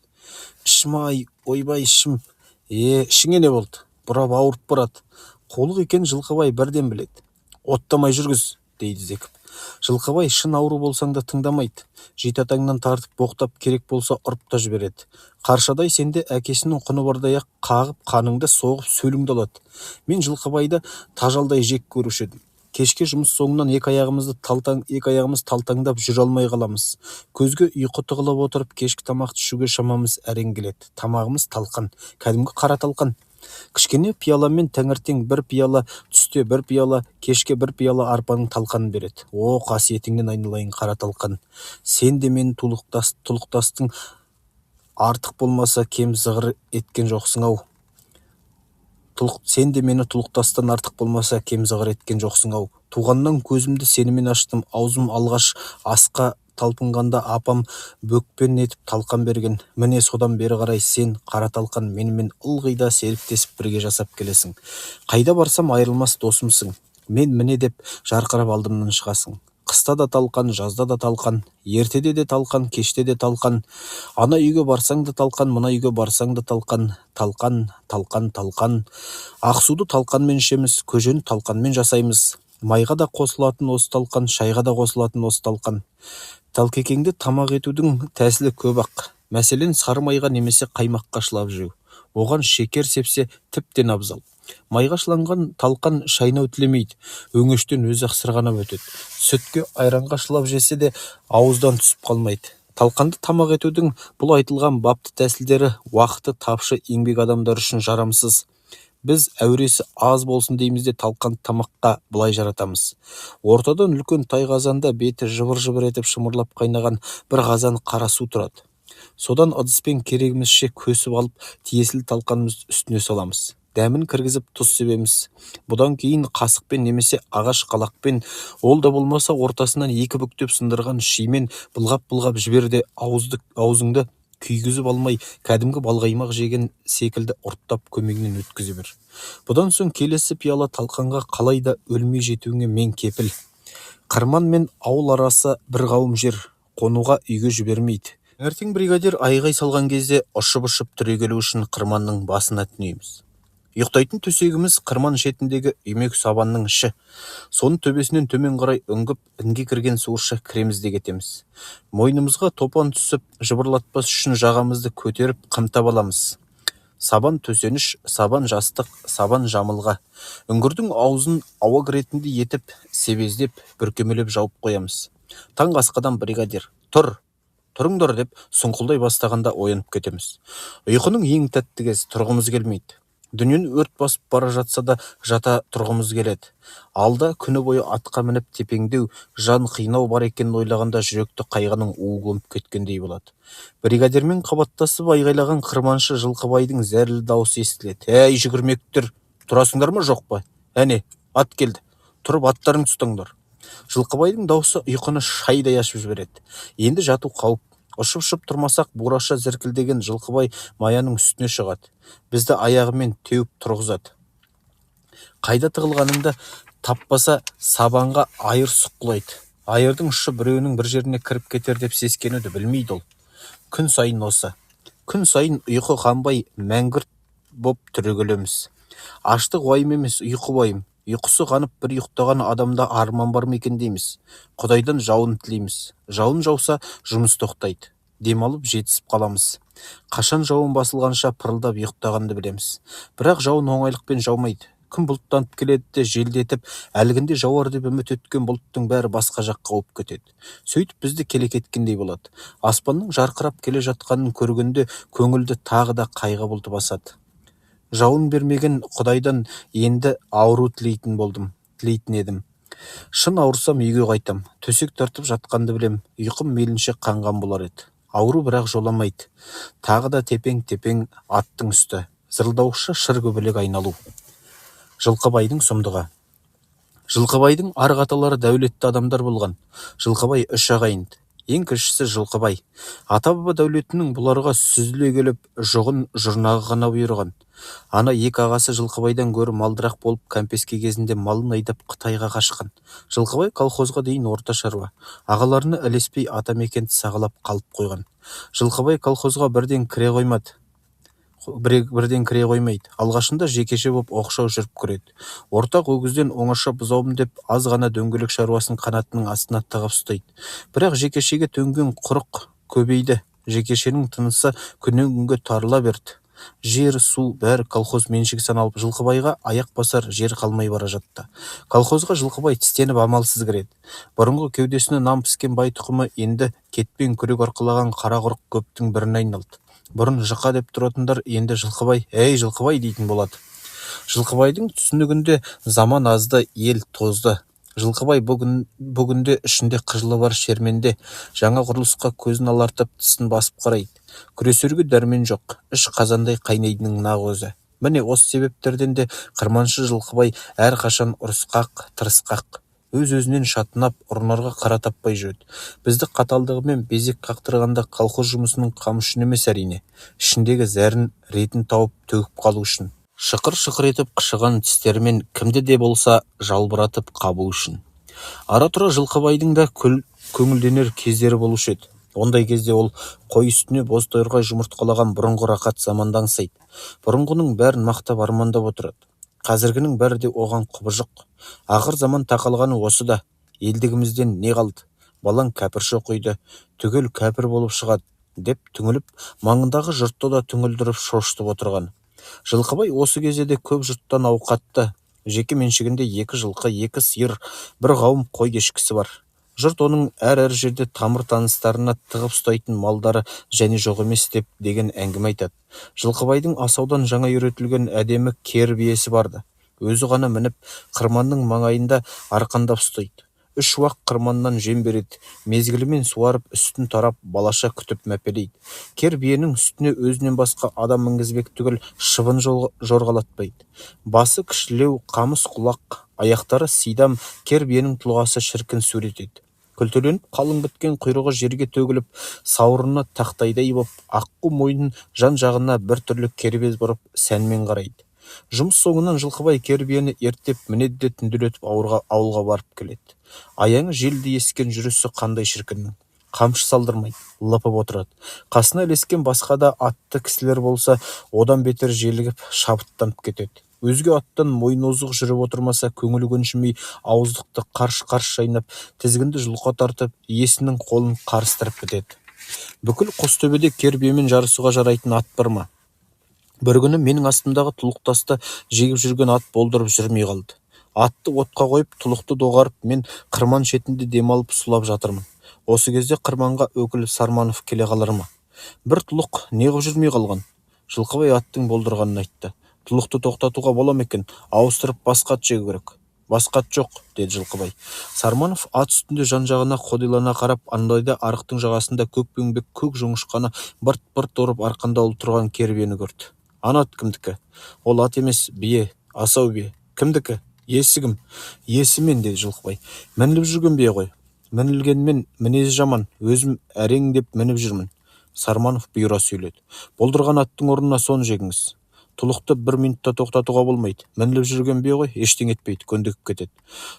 Ішім-ай, ойбай ішім. Ішіңе не болды? Бұрап ауырып барады. Қолық екен Жылқыбай бірден біледі. Оттамай жүргіз, дейді зекіп. Жылқыбай шын ауру болсаң да тыңдамайды. Жетатаңнан тартып боқтап, керек болса ұрып та жібереді. Қаршадай сенде әкесінің құны бардай-ақ қағып, қаныңды соғып, сөліңді алады. Мен Жылқыбайды тажалдай жек көруші едім. Кешке жұмыс соңынан екі аяғымыз талтаңдап жүре алмай қаламыз. Көзге ұйқы тығылып отырып, кешкі тамақты ішуге шамамыз әрең келеді. Тамағымыз талқан, кәдімгі қара талқан. Кішкене пияламен таңертең 1 пияла, түсте 1 пияла, кешке 1 пияла арпаның талқанын береді. О, қасиетіңнен айналайын қара талқан. Сен де мені тұлықтастың артық болмаса кем зығыр еткен жоқсың-ау. Сен де мені тұлықтастан артық болмаса кем зығыр еткен жоқсың-ау. Туғаннан көзімді сенімен аштым, аузым алғаш асқа талпынғанда апам бөкпен етіп талқан берген. Міне содан бері қарай сен, қара талқан, менімен ылғи да серіктесіп бірге жасап келесің. Қайда барсам айырылмас досымсың. Мен міне деп жарқырап алдымнан шығасың. Қыста да талқан, жазда да талқан, ертеде де талқан, кеште де талқан. Ана үйге барсаң да талқан, мына үйге барсаң да талқан. Талқан, талқан, талқан. Ақсуды талқанмен ішеміз, көжені талқанмен жасаймыз. Майға да қосылатын осы талқан, шайға да қосылатын осы талқан. Талкекеңді тамақ етудің тәсілі көп-ақ. Мәселен, сары майға немесе қаймаққа шылап жеу. Оған шекер сепсе тіптен абзал. Майға шыланған талқан шайнау тілемейді. Өңештен өзі-ақ сырғанап өтеді. Сүтке, айранға шылап жесе де ауыздан түсіп қалмайды. Талқанды тамақ етудің бұл айтылған бапты тәсілдері уақыты тапшы еңбек адамдар үшін жарамсыз. Біз әуресі аз болсын дейміз де талқан тамаққа былай жаратамыз. Ортадан үлкен тай қазанда беті жыбыр-жыбыр етіп шымырлап қайнаған бір қазан қара су тұрады. Содан ыдыспен керегімізше көсіп алып, тиесілі талқанымыз үстіне саламыз. Дәмін кіргізіп тұз себеміз. Бұдан кейін қасықпен немесе ағаш қалақпен, ол да болмаса ортасынан 2 бүктеп сындырған шимен былғап-былғап жіберде аузыңды күйгізіп алмай, кәдімгі балғаймақ жеген секілді ұрттап көмегінен өткізе бер. Бұдан соң келесі пияла талқанға қалай да өлмей жетуіңе мен кепіл. Қырман мен ауыл арасы бір қауым жер, қонуға үйге жібермейді. Ертең бригадир айғай салған кезде ұшып-ұшып түрегелу үшін қырманның басына түнейміз. Ұйықтайтын төсегіміз қырман шетіндегі үймек сабанның іші. Соның төбесінен төмен қарай үңгіп, інге кірген суырша кіреміз де кетеміз. Мойнымызға топан түсіп, жыбырлатпас үшін жағамызды көтеріп қымтап аламыз. Сабан төсеніш, сабан жастық, сабан жамылға. Үңгірдің аузын ауа кіретіндей етіп, себездеп, бүркемелеп жауып қоямыз. Таң асқадан бригадир тұрыңдар деп сұңқылдай бастағанда оянып кетеміз. Ұйқының ең тәтті кез тұрғымыз келмейді. Дүниені өрт басып бара жатса да жата тұрғымыз келеді. Алда күні бойы атқа мініп тепеңдеу, жан қинау бар екенін ойлағанда жүректі қайғының уы көміп кеткендей болады. Бригадирмен қабаттасып айғайлаған қырманшы Жылқыбайдың зәрлі дауысы естіледі. Әй, жүгірмектер, тұрасыңдар ма жоқ па? Әне, ат келді. Тұрып аттарың тұстаңдар. Жылқыбайдың дауысы ұйқыны шайдай ашып жібереді. Енді жату қауіп. Ұшып тұрмасақ, бураша зіркілдеген Жылқыбай маяның үстіне шығады. Бізді аяғымен теуіп тұрғызады. Қайда тығылғаныңды таппаса, сабанға айыр сұққылайды. Айырдың ұшы біреуінің бір жеріне кіріп кетер деп сескенуді білмейді ол. Күн сайын осы. Күн сайын ұйқы қанбай мәңгүрт боп түрегелеміз. Аштық уайым емес, ұйқы уайым. Ұйқысы қанып бір ұйықтаған адамда арман бар ма екен дейміз. Құдайдан жауын тілейміз. Жауын жауса, жұмыс тоқтайды. Демалып жетісіп қаламыз. Қашан жауын басылғанша пырылдап ұйықтағанды білеміз. Бірақ жауын оңайлықпен жаумайды. Күн бұлттанып келеді де желдетіп, әлгінде жауар деп үміт еткен бұлттың бәрі басқа жаққа ауып кетеді. Сөйтіп бізді келекеткендей болады. Аспанның жарқырап келе жатқанын көргенде көңілді тағы да қайғы бұлты басады. Жауын бермеген Құдайдан енді ауру тілейтін едім. Шын ауырсам үйге қайтам. Төсек тартып жатқанды білем. Ұйқым мейлінше қанған болар еді. Ауру бірақ жоламайды. Тағы да тепең-тепең аттың үсті. Зырылдаушы шыр көбелек айналу. Жылқыбайдың сұмдығы. Жылқыбайдың арғы аталары дәулетті адамдар болған. Жылқыбай үш ағайынды. Ең кішісі Жылқыбай. Ата-баба дәулетінің бұларға сүзіле келіп, жұғын жұрнағы ғана бұйырған. Ана екі ағасы Жылқыбайдан гөрі малдырақ болып, кәмпеске кезінде малын айдап Қытайға қашқан. Жылқыбай колхозға дейін орта шаруа. Ағаларына ілеспей атамекенді сағалап қалып қойған. Жылқыбай колхозға бірден кіре қоймайды. Алғашында жекеше боп оқшау жүріп көреді. Ортақ өгізден оңаша бұзауым деп аз ғана дөңгелек шаруасын қанатының астына тығып ұстайды. Бірақ жекешеге төнген құрық көбейді. Жекешенің тынысы күннен күнге тарыла берді. Жер, су, бәрі колхоз меншігі саналып, Жылқыбайға аяқ басар жер қалмай бара жатты. Колхозға Жылқыбай тістеніп амалсыз кіреді. Бұрынғы кеудесіне нам піскен бай тұқымы енді кетпен күрек арқылаған қара құрық көптің біріне айналды. Бұрын Жықа деп тұратындар енді Жылқыбай, әй Жылқыбай дейтін болады. Жылқыбайдың түсінігінде заман азды, ел тозды. Жылқыбай бүгінде ішінде қыжылы бар шерменде. Жаңа құрылысқа көзін алартып, тісін басып қарайды. Күресерге дәрмен жоқ, іш қазандай қайнайдының нақ өзі. Міне осы себептерден де қырманшы Жылқыбай әрқашан ұрысқақ, тырысқақ. Өз-өзінен шатынап, ұрынарға қара таппай жүреді. Бізді қаталдығымен безек қақтырғанда колхоз жұмысының қамы үшін емес әрине. Ішіндегі зәрін ретін тауып төгіп қалу үшін. Шықыр-шықыр етіп қышыған тістерімен кімді де болса жалбыратып қабу үшін. Ара-тұра Жылқыбайдың да көңілденер кездері болушы еді. Ондай кезде ол қой үстіне боз тойырға жұмыртқалаған бұрынғы рақат заманды аңсайды. Бұрынғының бәрін мақтап армандап отырады. Қазіргінің бәрі де оған құбыжық. Ақыр заман тақалғаны осы да. Елдігімізден не қалды? Балаң кәпірші оқиды, түгел кәпір болып шығады, деп түңіліп, маңындағы жұртты да түңілдіріп шошытып отырған. Жылқыбай осы кезде де көп жұрттан ауқатты. Жеке меншігінде 2 жылқы, 2 сиыр, бір қауым қой кешкісі бар. Жұрт оның әр жерде тамыр таныстарына тығып ұстайтын малдары және жоқ емес деген әңгіме айтады. Жылқыбайдың асаудан жаңа үйретілген әдемі кер биесі барды. Өзі ғана мініп, қырманның маңайында арқандап ұстайды. 3 уақ қырманнан жем береді. Мезгілімен суарып, үстін тарап, балаша күтіп мәпелейді. Кер биенің үстіне өзінен басқа адам мінгізбек түгіл шыбын жорғалатпайды. Басы кішілеу, қамыс құлақ, аяқтары сидам, кер биенің тұлғасы шіркін сурет еді. Күлтеленіп қалың біткен құйрығы жерге төгіліп, сауырына тақтайдай боп, аққу мойнын жан-жағына бір түрлі кербез бұрып сәнмен қарайды. Жұмыс соңынан Жылқыбай кер биені ерттеп мінеді де түнделетіп ауылға барып келеді. Аяңы желді ескен жүрісі қандай шіркіннің. қамшы салдырмай лыпып отырады. Қасына ілескен басқа да атты кісілер болса, одан бетер желігіп шабыттанып кетеді. Өзге аттан мойны озық жүріп отырмаса, көңілі көншімей, ауыздықты қарш-қарш шайнап, тізгінді жұлқа тартып, иесінің қолын қарыстырып бітеді. Бүкіл Қостөбеде кер биемен жарысуға жарайтын ат бар ма? Бір күні менің астымдағы тұлықтасты жегіп жүрген ат болдырып жүрмей қалды. Атты отқа қойып, тұлықты доғарып, мен қырман шетінде демалып сулап жатырмын. Осы кезде қырманға өкіл Сарманов келе қалар ма? Бір тұлық неғып жүрмей қалған? Жылқыбай аттың болдырғанын айтты. Тұлықты тоқтатуға бола ма екен? Ауыстырып басқа ат жегу керек. Басқа ат жоқ, деді Жылқыбай. Сарманов ат үстінде жан-жағына қодилана қарап, андайда арықтың жағасында көкпеңбек көк жоңышқаны бырт-бырт ұрып арқандаулы тұрған кер биені көрді. Ана ат кімдікі? Ол ат емес, бие, асау бие. Кімдікі? Иесі кім? Иесі мен, деді Жылқыбай. Мініліп жүрген бие ғой. Мінілгенмен мінезі жаман, өзім әрең деп мініп жүрмін. Сарманов бұйыра сөйледі. Болдырған аттың орнына соны жегіңіз. Тұлықты 1 минутта тоқтатуға болмайды. Мініліп жүрген бие ғой, ештеңе етпейді, көндігіп кетеді.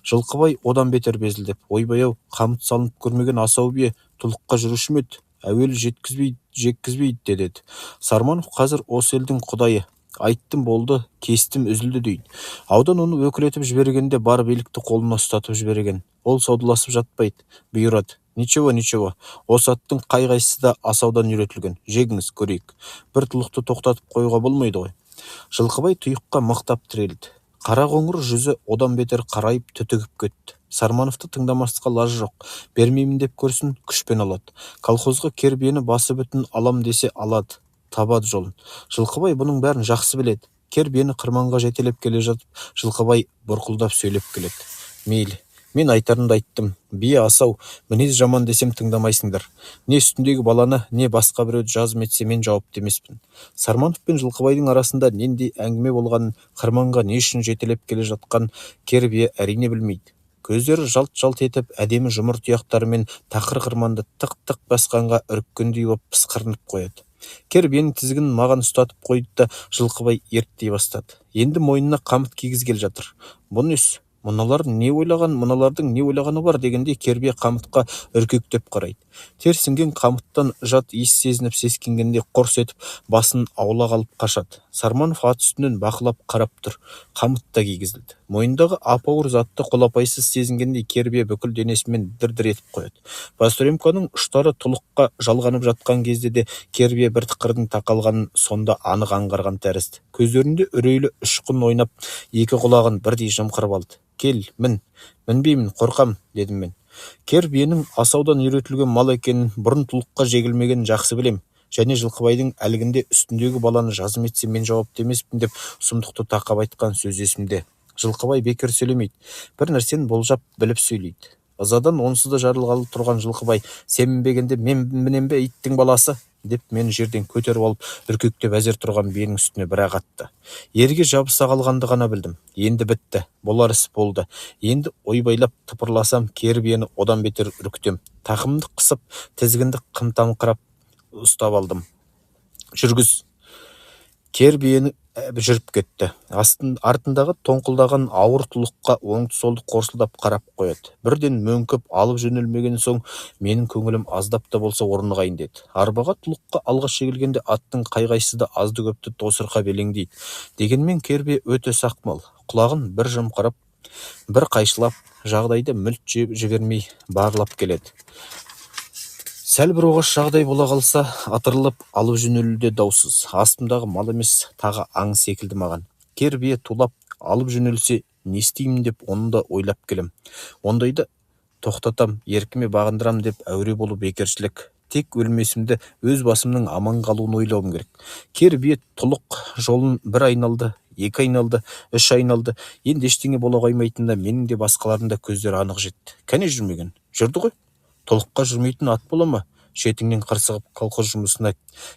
Жылқыбай одан бетер безілдеп, ойбай-ау, қамыт салынып көрмеген асау бие тұлыққа жүруші ме еді? Әуелі жеккізбейді деді. Сарманов қазір осы елдің құдайы. Айттым болды, кестім үзілді дейді. Аудан оны өкілетіп жібергенде бар билікті қолына ұстатып жіберген. Ол саудаласып жатпайды, бұйырады. Ничего, осы аттың қай-қайсысы да асаудан үйретілген. Жегіңіз, көрейік. Бір тұлықты тоқтатып қоюға болмайды ғой. Жылқыбай тұйыққа мықтап тірелді. Қара қоңыр жүзі одан бетер қарайып түтігіп кетті. Сармановты тыңдамасқа лажы жоқ. Бермеймін деп көрсін, күшпен алады. Колхозға кер биені басы бүтін алам десе алады, табады жолын. Жылқыбай бұның бәрін жақсы біледі. Кер биені қырманға жетелеп келе жатып, Жылқыбай бұрқылдап сөйлеп келеді. Мейлі, мен айтарымды айттым. Бие асау, мінез жаман десем тыңдамайсыңдар. Не үстіндегі баланы, не басқа біреуді жазым етсе мен жауапты емеспін. Сарманов пен Жылқыбайдың арасында нендей әңгіме болғанын, қырманға не үшін жетелеп келе жатқан кер бие әрине білмейді. Көздері жалт-жалт етіп, әдемі жұмыр тұяқтарымен тақыр қырманды тық-тық басқанға үріккендей боп пысқырынып қояды. Кер биенің тізгінін маған ұстатып қойды да Жылқыбай ерттей бастады. Енді мойнына қамыт кигізгел жатыр. Бұл несі? Мыналардың не ойлағаны бар дегенде кер бие қамытқа үркектеп қарайды. Терсінген қамыттан жат иіс сезініп сескенгенде қорс етіп басын аулақ алып қашады. Сарманов ат үстінен бақылап қарап тұр. Қамыт та кигізілді. Мойындағы ап-ауыр затты қолапайсыз сезінгенде кер бие бүкіл денесімен дір-дір етіп қояды. Пастрёмканың ұштары тұлыққа жалғанып жатқан кезде де кер бие бір тықырдың тақалғанын сонда анық аңғарған тәрізді. Көздерінде үрейлі ұшқын ойнап, екі құлағын бірдей жымқырып алды. Кел, мінбеймін, қорқам, дедім мен. Кер биенің асаудан үйретілген мал екенін, бұрын тұлыққа жегілмегенін жақсы білем. Және Жылқыбайдың әлгінде үстіндегі баланы жазым етсе мен жауапты емеспін деп сұмдықты тақап айтқан сөз есімде. Жылқыбай бекер сөйлемейді. Бір нәрсені болжап біліп сөйлейді. Ызадан онсыз да жарылғалы тұрған Жылқыбай, сен мінбегенде мен мінем бе, иттің баласы? Деп мені жерден көтеріп алып, үркектеп әзер тұрған биенің үстіне бір-ақ атты. Ерге жабыса қалғанды ғана білдім. Енді бітті. Болар іс болды. Енді ойбайлап тыпырласам, кер биені одан бетер үркітем. Тақымды қысып, тізгінді қымтаңқырап ұстап алдым. Жүргіз. Кер биені жүріп кетті. Артындағы тоңқылдаған ауыр тұлыққа оңды-солды қорсылдап қарап қояды. Бірден мөңкіп алып жөнелмеген соң, менің көңілім аздап та болса орнығайын деді. Арбаға тұлыққа алғаш жегілгенде аттың қай-қайсысы да азды-көпті тосырқа белеңдейді. Дегенмен кер бие өте сақмал. Құлағын бір жымқырып, бір қайшылап, жағдайды мүлт жібермей барлап келеді. Сәл бір оғаш жағдай бола қалса, атырылып алып жөнелуде даусыз. Астымдағы мал емес, тағы аң секілді маған. Кер бие тулап алып жөнелсе, не істеймін деп оны да ойлап келем. Ондайды тоқтатам, еркіме бағындырам деп әуре болу бекершілік. Тек өлмесімді, өз басымның аман қалуын ойлауым керек. Кер бие тұлық жолын бір айналды, екі айналды, үш айналды. Енді ештеңе бола қоймайтында менің де басқалардың да көздері анық жетті. Кәне жүрмеген? Жүрді ғой. Толыққа жүрмейтін ат бола ма? Шетіңнен қырсығып колхоз жұмысына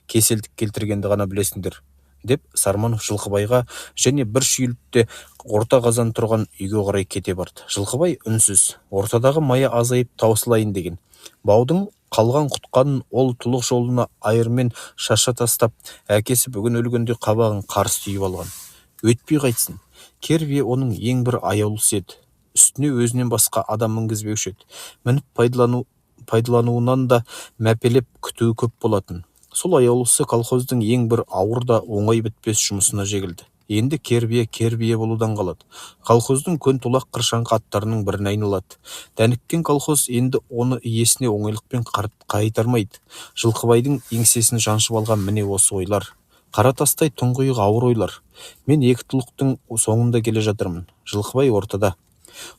кеселдік келтіргенді ғана білесіңдер, деп Сарманов Жылқыбайға және бір шүйіліпте орта қазан тұрған үйге қарай кете барды. Жылқыбай үнсіз, ортадағы мая азайып таусылайын деген. Баудың қалған құтқанын ол тұлық жолына айырмен шаша тастап, әкесі бүгін өлгенде қабағын қарыс түйіп алған. Өтпей қайтсын. Кер бие оның ең бір аяулысы еді. Үстіне өзінен басқа адам мінгізбеуші еді. Мініп пайдалануынан да мәпелеп күтуі көп болатын. Сол аяулысы колхоздың ең бір ауыр да оңай бітпес жұмысына жегілді. Енді кер бие болудан қалады. Колхоздың көн тулақ қыршаңқы аттарының біріне айналады. Дәніккен колхоз енді оны иесіне оңайлықпен қайтармайды. Жылқыбайдың еңсесін жаншып алған міне осы ойлар. Қара тастай тұңғиық ауыр ойлар. Мен екі тұлықтың соңында келе жатырмын. Жылқыбай ортада.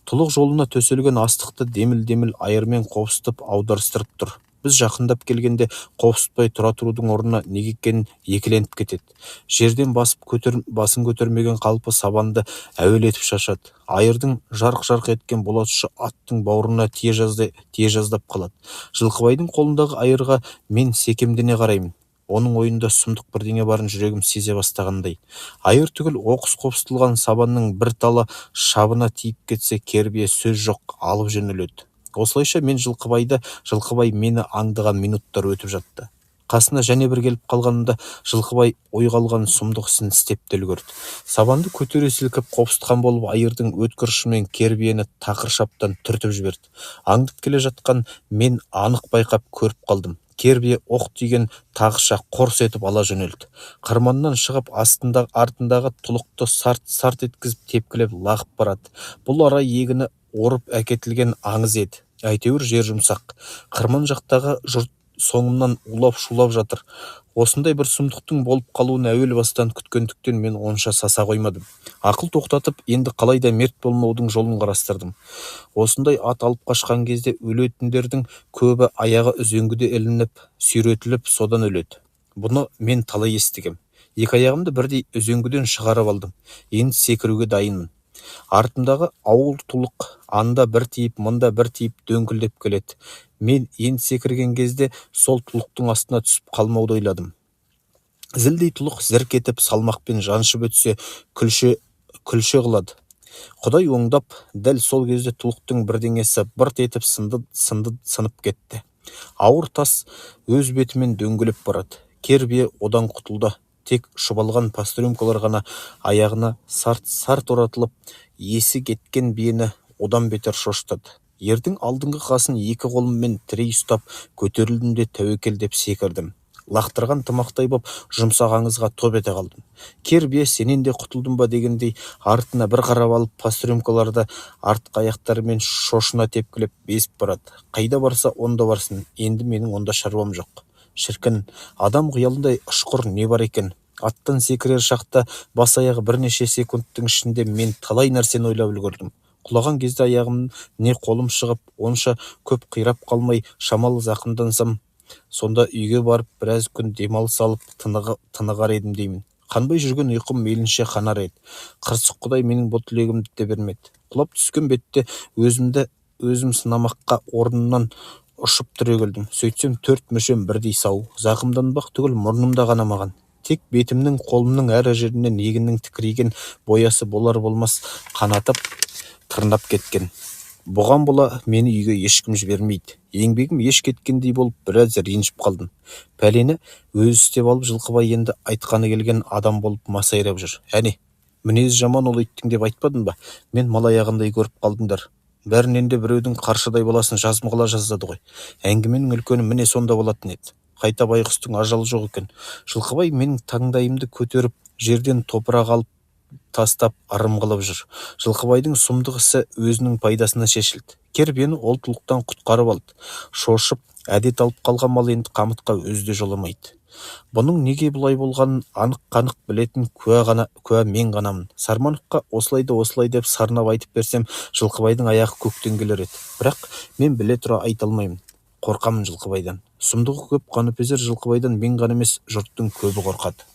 Тұлық жолына төселген астықты деміл-деміл айырмен қопсытып аударыстырып тұр. Біз жақындап келгенде қопсытпай тұра тұрудың орнына неге екенін екіленіп кетеді. Жерден басын көтермеген қалпы сабанды әуелетіп шашады. Айырдың жарқ-жарқ еткен болат ұшы аттың бауырына тие жаздап қалады. Жылқыбайдың қолындағы айырға мен секемдене қараймын. Оның ойында сұмдық бірдеңе барын жүрегім сезе бастағандай. Айыр түгіл оқыс қопсытылған сабанның бір талы шабына тиіп кетсе, кер бие сөз жоқ алып жөнеледі. Осылайша мен жылқыбай мені аңдыған минуттар өтіп жатты. Қасына және бір келіп қалғанында жылқыбай ойға алған сұмдық ісін істеп те үлгерді. Сабанды көтере сілкіп қопсытқан болып айырдың өткір ұшымен кер биені тақыр шаптан түртіп жіберді. Аңдып келе жатқан мен анық байқап көріп қалдым. Кер бие оқ тиген тағыша қорс етіп ала жөнелді. Қырманнан шығып артындағы тұлықты сарт еткізіп тепкілеп лағып барады. Бұл ара егіні орып әкетілген аңыз еді. Әйтеуір жер жұмсақ. Қырман жақтағы жұрт соңымнан улап-шулап жатыр. Осындай бір сұмдықтың болып қалуын әуел бастан күткендіктен мен онша саса қоймадым. Ақыл тоқтатып, енді қалайда мерт болмаудың жолын қарастырдым. Осындай ат алып қашқан кезде өлетіндердің көбі аяғы үзеңгіде ілініп, сүйретіліп, содан өледі. Бұны мен талай естігем. Екі аяғымды бірдей үзеңгіден шығарып алдым. Енді секіруге дайынмын. Артымдағы ауыл тұлық анда бір тиіп, мында бір тиіп дөңкілдеп келеді. Мен енді секірген кезде сол тұлықтың астына түсіп қалмауды ойладым. Зілдей тұлық зірк етіп салмақпен жаншып өтсе, күлше қылады. Құдай оңдап, дәл сол кезде тұлықтың бірдеңесі бырт етіп сынып кетті. Ауыр тас өз бетімен дөңгелеп барады. Кер бие одан құтылды. Тек шұбалған пострюмкалар ғана аяғына сарт оратылып, есі кеткен биені одан бетер шошытады. Ердің алдыңғы қасын екі қолыммен тірей ұстап, көтерілдім де тәуекел деп секірдім. Лақтырған тымақтай боп жұмсақ аңызға топ ете қалдым. Кер бие сенен де құтылдым ба дегендей артына бір қарап алып, пострюмкаларды артқы аяқтарымен шошына тепкілеп безіп барады. Қайда барса онда барсын, енді менің онда шаруам жоқ. Шіркін, адам қиялындай ұшқыр не бар екен? Аттан секірер шақта бас аяғы бірнеше секундтың ішінде мен талай нәрсені ойлап үлгердім. Құлаған кезде аяғым не қолым шығып, онша көп қирап қалмай шамалы зақымдансам, сонда үйге барып біраз күн демалыс алып тынығар едім деймін. Қанбай жүрген ұйқым мейлінше қанар еді. Қырсық Құдай менің бұл тілегімді де бермеді. Құлап түскен бетте өзім сынамаққа орнымнан ұшып түрегелдім. Сөйтсем 4 мүшем бірдей сау. Зақымданбақ түгіл мұрнымда қанамаған. Тек бетімнің, қолымның әр жерінен егіннің тікірейген боясы болар-болмас қанатып тырнап кеткен. Бұған бола мені үйге ешкім жібермейді. Еңбегім еш кеткендей болып біраз ренжіп қалдым. Пәлені өзі істеп алып жылқыбай енді айтқаны келген адам болып масайрап жүр. Әне, мінезі жаман ол иттің деп айтпадың ба? Мен мал аяғындай көріп қалдыңдар. Бәрінен де біреудің қаршыдай баласын жазмығыла жаздады ғой. Әңгіменің үлкені міне сонда болатын еді. Қайта байғұстың ажалы жоқ екен. Жылқыбай менің таңдайымды көтеріп, жерден топырақ алып тастап ырым қылып жүр. Жылқыбайдың сұмдық ісі өзінің пайдасына шешілді. Кер биені ол тұлықтан құтқарып алды. Шошып, әдет алып қалған мал енді қамытқа өзі де жоламайды. Бұның неге бұлай болғанын анық-қанық білетін куә мен ғанамын. Сармановқа осылай деп сарнап айтып берсем, жылқыбайдың аяғы көктен келер еді. Бірақ мен біле тұра айта алмаймын. Қорқамын жылқыбайдан. Сұмдығы көп қаныпезер жылқыбайдан мен ғана емес, жұрттың көбі қорқады.